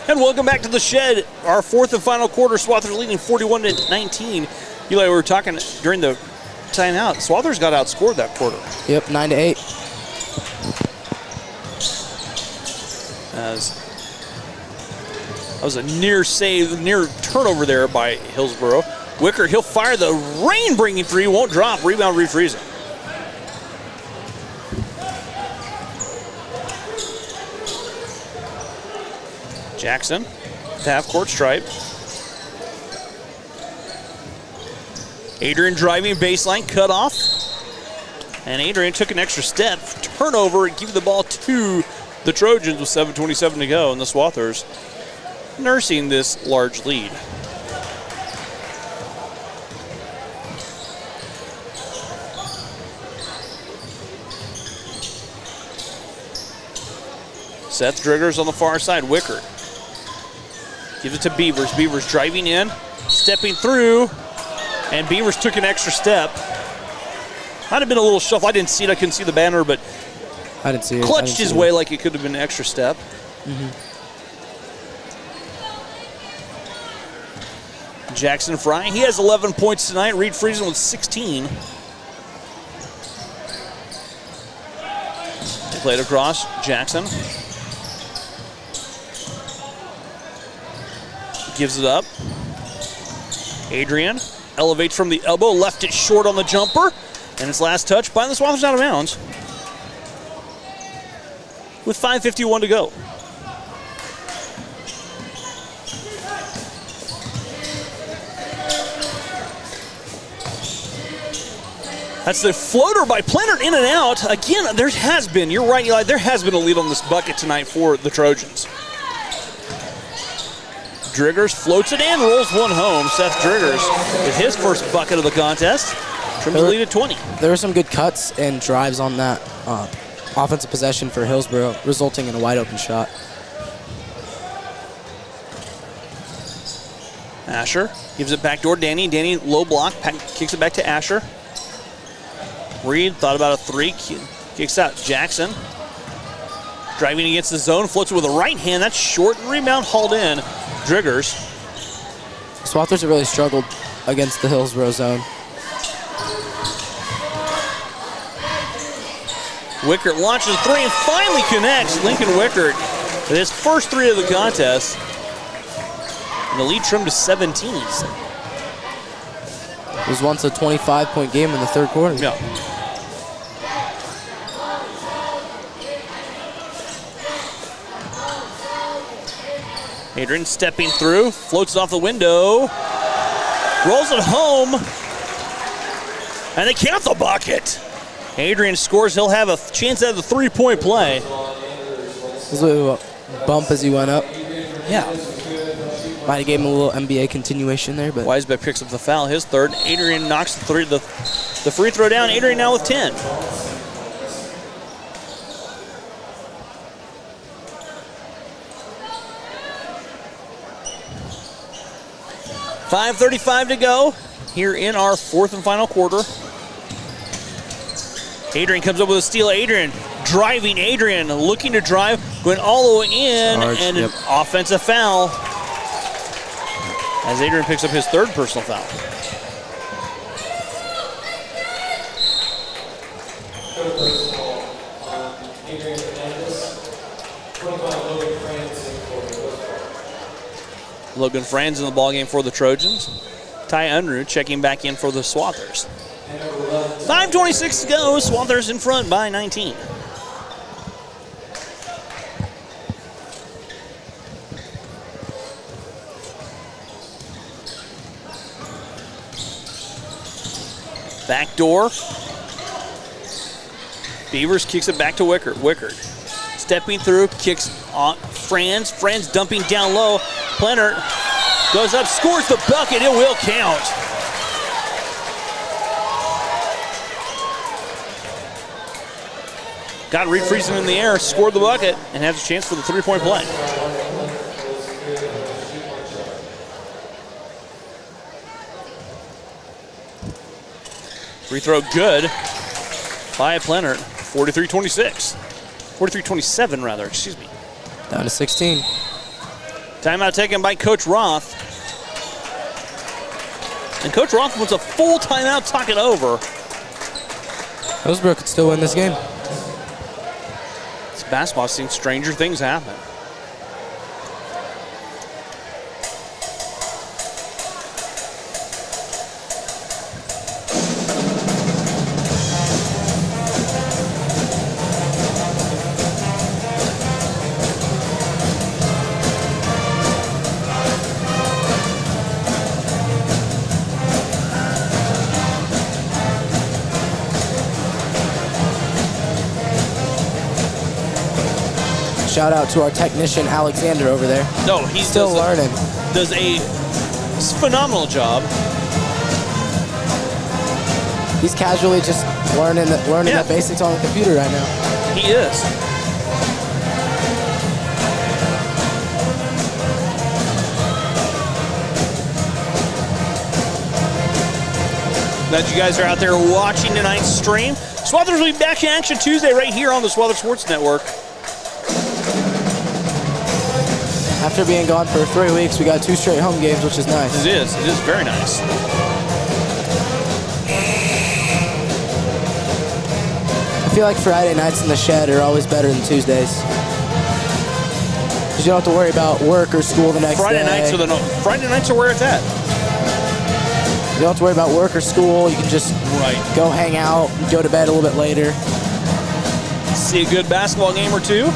And welcome back to the shed. Our 4th and final quarter, Swathers leading 41-19. Eli, we were talking during the timeout. Swathers got outscored that quarter. Yep, 9-8. As that was a near save, near turnover there by Hillsboro. Wicker, he'll fire the rain-bringing 3, won't drop. Rebound, refreezing. Jackson, the half-court stripe. Adrian driving baseline, cut off. And Adrian took an extra step, turnover, and give the ball to the Trojans with 7:27 to go. And the Swathers nursing this large lead. Seth Driggers on the far side. Wickert gives it to Beavers. Beavers driving in, stepping through, and Beavers took an extra step. Might have been a little shuffle. I didn't see it. I couldn't see the banner, but I didn't see it. Clutched his way like it could have been an extra step. Jackson Fry, he has 11 points tonight. Reed Friesen with 16. Played across, Jackson. Gives it up. Adrian elevates from the elbow, left it short on the jumper, and his last touch by the Swathers out of bounds. With 5:51 to go. That's the floater by Plennert, in and out. Again, there has been, you're right, Eli, there has been a lead on this bucket tonight for the Trojans. Driggers floats it in, rolls one home. Seth Driggers with his first bucket of the contest. Trims the lead at 20. There were some good cuts and drives on that offensive possession for Hillsboro, resulting in a wide open shot. Asher gives it back door. Danny low block, kicks it back to Asher. Reed thought about a 3, kicks out. Jackson driving against the zone, floats it with a right hand. That's short, and rebound hauled in. Driggers. Swathers have really struggled against the Hillsboro zone. Wickert launches a 3 and finally connects. Lincoln Wickert with his first 3 of the contest. And the lead trimmed to 17. It was once a 25-point game in the third quarter. Yeah. Adrian stepping through, floats it off the window, rolls it home, and they count the bucket. Adrian scores. He'll have a chance at the 3-point play. Was a bump as he went up. Yeah. Might have gave him a little NBA continuation there, but Weisbeck picks up the foul, his third. Adrian knocks the free throw down. Adrian now with 10. .5:35 to go here in our 4th and final quarter. Adrian comes up with a steal. Adrian driving. Adrian looking to drive, going all the way in, and an offensive foul as Adrian picks up his third personal foul. Logan Franz in the ballgame for the Trojans. Ty Unruh checking back in for the Swathers. 5:26 to go. Swathers in front by 19. Back door. Beavers kicks it back to Wickard. Wickard stepping through, kicks on Franz. Franz dumping down low. Plenner goes up, scores the bucket. It will count. Got Reed Friesen in the air, scored the bucket, and has a chance for the three-point play. Free throw good by Plenner. 43-26. 43-27 rather, excuse me. Down to 16. Timeout taken by Coach Roth. And Coach Roth wants a full timeout, talk it over. Hillsboro could still win this game. It's basketball, I've seen stranger things happen. Shout out to our technician, Alexander, over there. No, he's still learning. Does a phenomenal job. He's casually just learning the basics on the computer right now. He is. Glad you guys are out there watching tonight's stream. Swathers will be back in action Tuesday right here on the Swathers Sports Network. After being gone for 3 weeks, we got 2 straight home games, which is nice. It is very nice. I feel like Friday nights in the shed are always better than Tuesdays. Because you don't have to worry about work or school the next day. Friday nights are where it's at. You don't have to worry about work or school. You can just go hang out and go to bed a little bit later. See a good basketball game or two.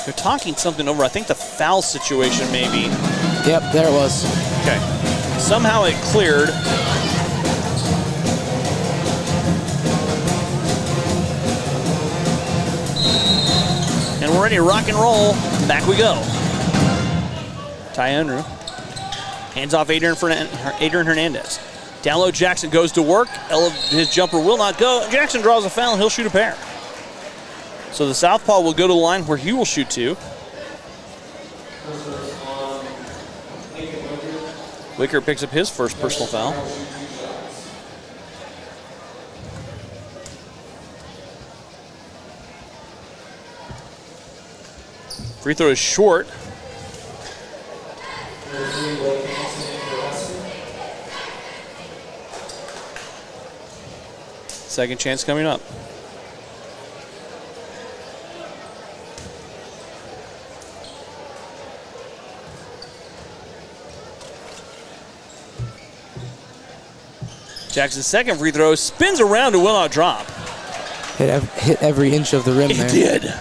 They're talking something over, I think the foul situation maybe. Yep, there it was. Okay. Somehow it cleared. And we're ready to rock and roll. Back we go. Ty Unruh hands off Adrian Hernandez. Down low, Jackson goes to work. His jumper will not go. Jackson draws a foul, and he'll shoot a pair. So the southpaw will go to the line where he will shoot 2. Wicker picks up his first personal foul. Free throw is short. Second chance coming up. Jackson's second free throw spins around and will not drop. Hit every inch of the rim there. It did.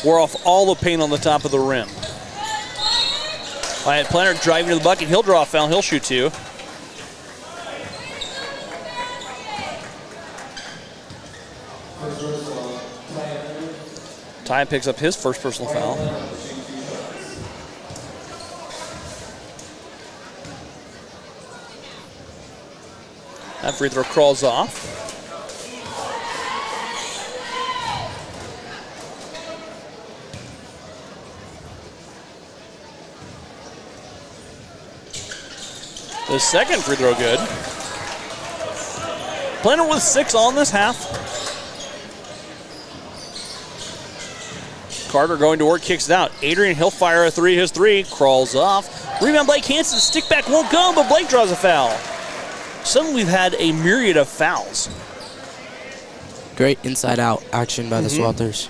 Wore off all the paint on the top of the rim. Wyatt Planner driving to the bucket. He'll draw a foul. He'll shoot 2. Ty picks up his first personal foul. That free throw crawls off. The second free throw good. Planner with 6 on this half. Carter going to work, kicks it out. Adrian, he'll fire a 3, his 3, crawls off. Rebound, Blake Hansen, stick back won't go, but Blake draws a foul. Suddenly we've had a myriad of fouls. Great inside-out action by the Swathers.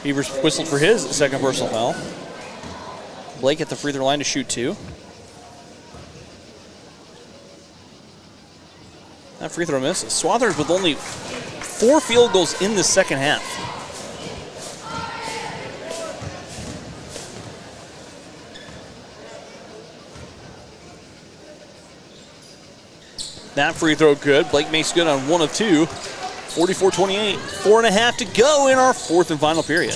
Beavers whistled for his second personal foul. Blake at the free throw line to shoot 2. That free throw misses. Swathers with only 4 field goals in the second half. That free throw good. Blake makes good on 1 of 2. 44-28. 4.5 to go in our 4th and final period.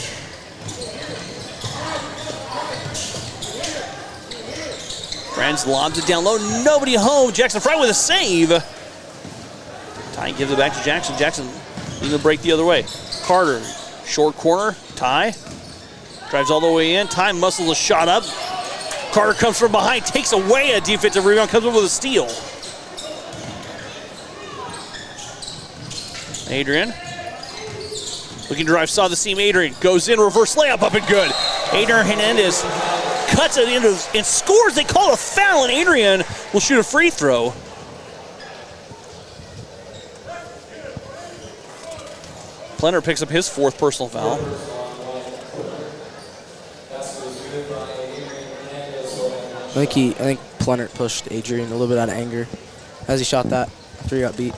Franz lobs it down low. Nobody home. Jackson Fry with a save. Ty gives it back to Jackson. Jackson leading the break the other way. Carter, short corner. Ty drives all the way in. Ty muscles a shot up. Carter comes from behind, takes away a defensive rebound, comes up with a steal. Adrian looking to drive, saw the seam. Adrian goes in, reverse layup up and good. Adrian Hernandez cuts it into and scores. They call it a foul, and Adrian will shoot a free throw. Plenner picks up his 4th personal foul. I think Plenner pushed Adrian a little bit out of anger as he shot that after he got beat.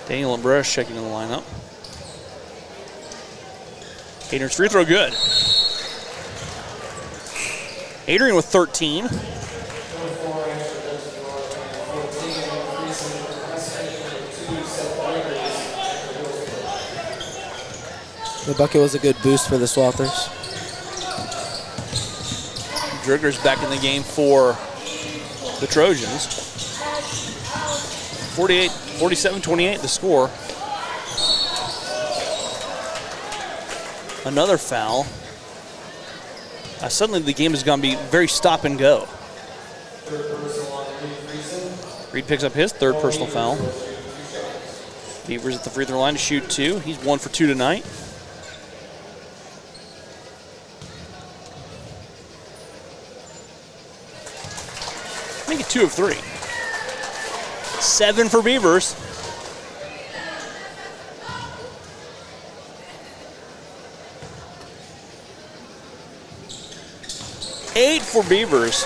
Daniel Lambrus checking in the lineup. Adrian's free throw good. Adrian with 13. The bucket was a good boost for the Swathers. Drigger's back in the game for the Trojans. 47-28 the score. Another foul. Suddenly the game is going to be very stop and go. Reed picks up his 3rd personal foul. Beavers at the free throw line to shoot 2. He's 1 for 2 tonight. Make it 2 of 3. 7 for Beavers. Eight for Beavers.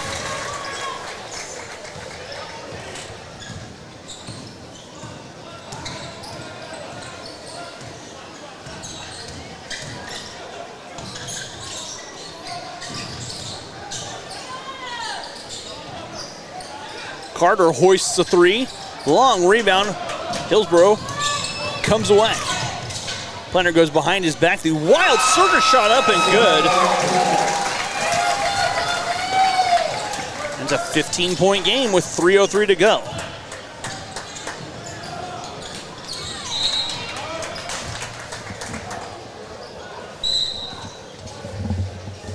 Carter hoists a 3. Long rebound. Hillsboro comes away. Plenner goes behind his back. The wild circus shot up and good. It's a 15-point game with 3:03 to go.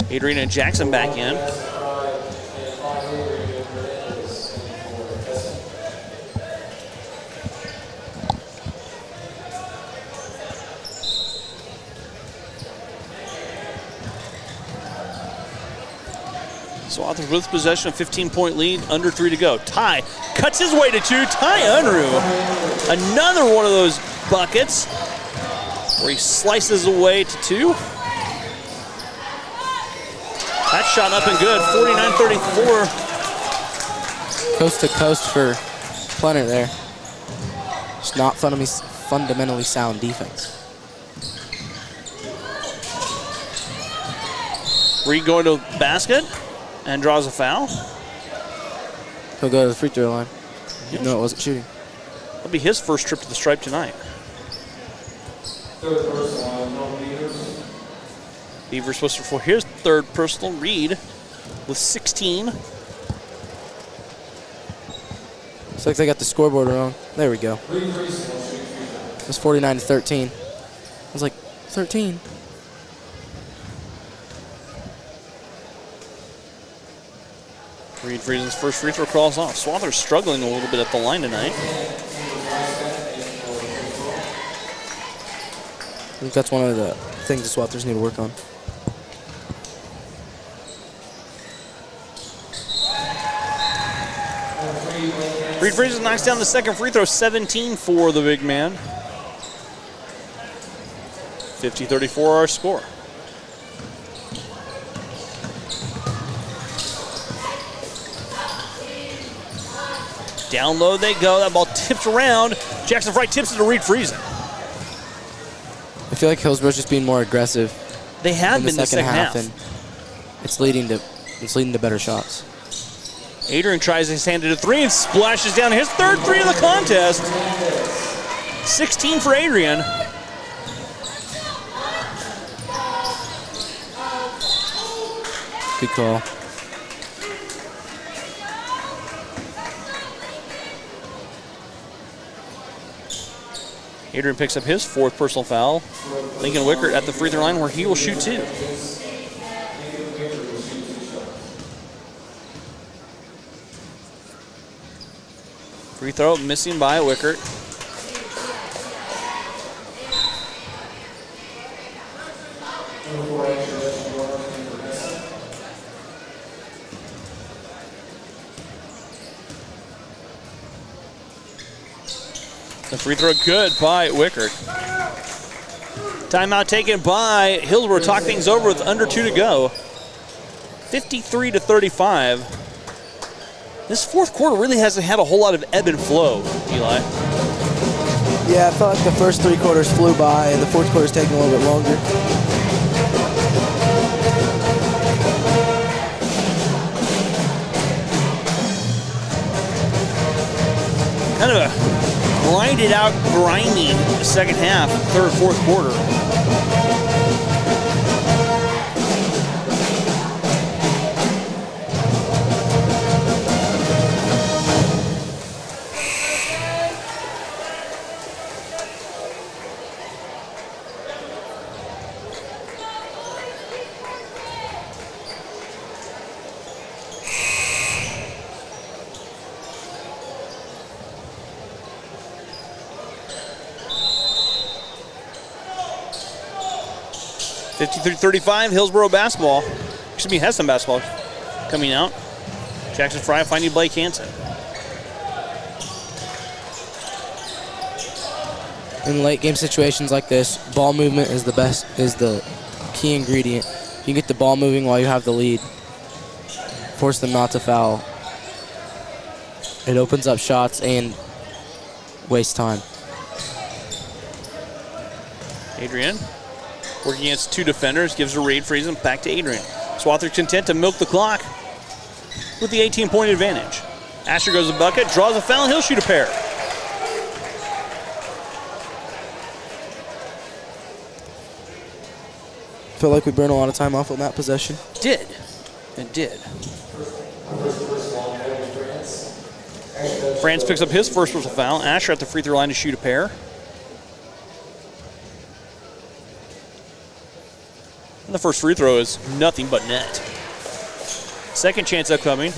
Adrian and Jackson back in. Swathers with possession, a 15-point lead, under 3 to go. Ty cuts his way to 2. Ty Unruh, another one of those buckets where he slices away to 2. That shot up and good, 49-34. Coast to coast for Plenner there. It's not fundamentally sound defense. Reed going to basket and draws a foul. He'll go to the free throw line. Yes. No, it wasn't shooting. That'll be his first trip to the stripe tonight. Beavers supposed to for his 3rd personal. Reed with 16. Looks like they got the scoreboard wrong. There we go. It's 49-13. I was like, 13? Reed Friesen's first free throw crawls off. Swather's struggling a little bit at the line tonight. I think that's one of the things the Swathers need to work on. Reed Friesen knocks down the second free throw, 17 for the big man. 50-34 our score. Down low they go. That ball tipped around. Jackson Fry tips it to Reed Friesen. I feel like Hillsboro's just being more aggressive. They have been the second half. And it's leading to better shots. Adrian tries his hand at a three and splashes down his third three of the contest. 16 for Adrian. Good call. Adrian picks up his fourth personal foul. Lincoln Wickert at the free throw line where he will shoot two. Free throw missing by Wickert. The free throw good by Wickert. Timeout taken by Hillsboro. Talk things over with under 2 to go. 53-35. This fourth quarter really hasn't had a whole lot of ebb and flow, Eli. Yeah, I felt like the first 3 quarters flew by and the fourth quarter's taking a little bit longer. Kind of a grinded out, grimy second half, third, fourth quarter. .53-35, Hillsboro basketball. Excuse me, Hesston basketball coming out. Jackson Fry finding Blake Hansen. In late game situations like this, ball movement is the key ingredient. You get the ball moving while you have the lead. Force them not to foul. It opens up shots and wastes time. Adrian working against 2 defenders, gives a Reed Friesen back to Adrian. Swather content to milk the clock with the 18-point advantage. Asher goes to the bucket, draws a foul, and he'll shoot a pair. Felt like we burned a lot of time off on that possession. It did. France picks up his first personal foul. Asher at the free throw line to shoot a pair. And the first free throw is nothing but net. Second chance upcoming.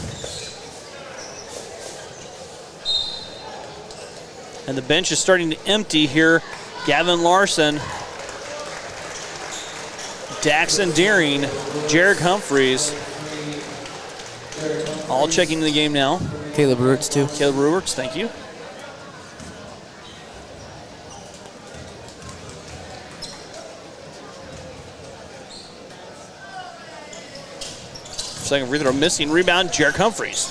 And the bench is starting to empty here. Gavin Larson, Daxon Deering, Jarek Humphreys, all checking into the game now. Caleb Ruertz too. Caleb Ruertz, thank you. Second free throw missing. Rebound, Jarek Humphreys.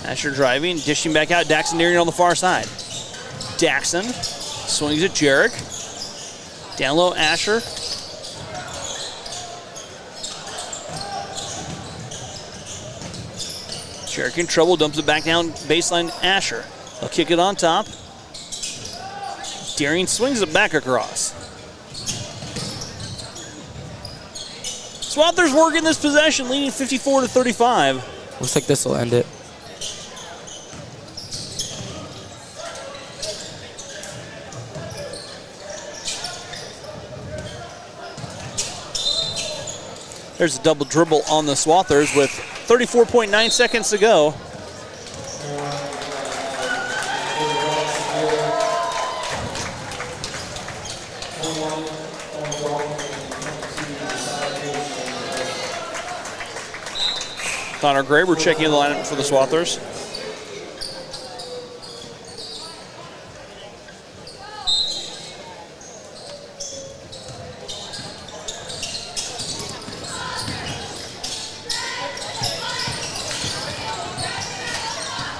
Asher driving, dishing back out. Daxon Deering on the far side. Daxon swings at Jarek. Down low, Asher. Jarek in trouble, dumps it back down baseline, Asher. They'll kick it on top. Deering swings it back across. Swathers working this possession, leading 54-35. Looks like this will end it. There's a double dribble on the Swathers with 34.9 seconds to go. Connor Graber checking in the lineup for the Swathers.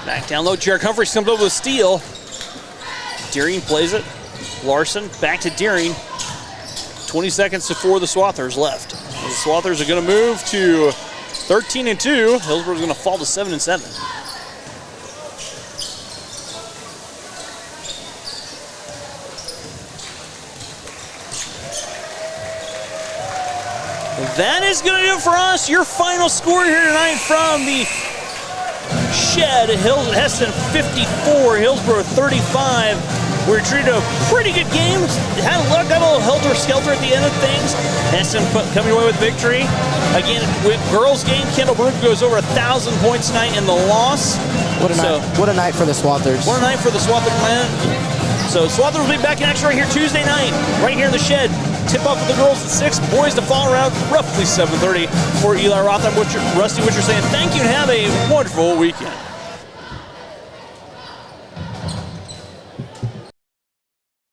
Back down low, Jared Humphreys comes over with a steal. Deering plays it. Larson back to Deering. 20 seconds before the Swathers left. The Swathers are going to move to 13-2. Hillsboro's going to fall to 7-7. That is going to do it for us. Your final score here tonight from the Shed, Hesston 54, Hillsboro 35. We were treated a pretty good game. Had a little helter-skelter at the end of things. Hesston coming away with victory. Again, with girls game, Kendall Brook goes over 1,000 points tonight in the loss. What a night! What a night for the Swathers. What a night for the Swathers clan. So Swathers will be back in action right here Tuesday night, right here in the Shed. Tip off for the girls at 6, boys to follow around roughly 7:30. For Eli Roth, I'm Rusty Witcher saying thank you and have a wonderful weekend.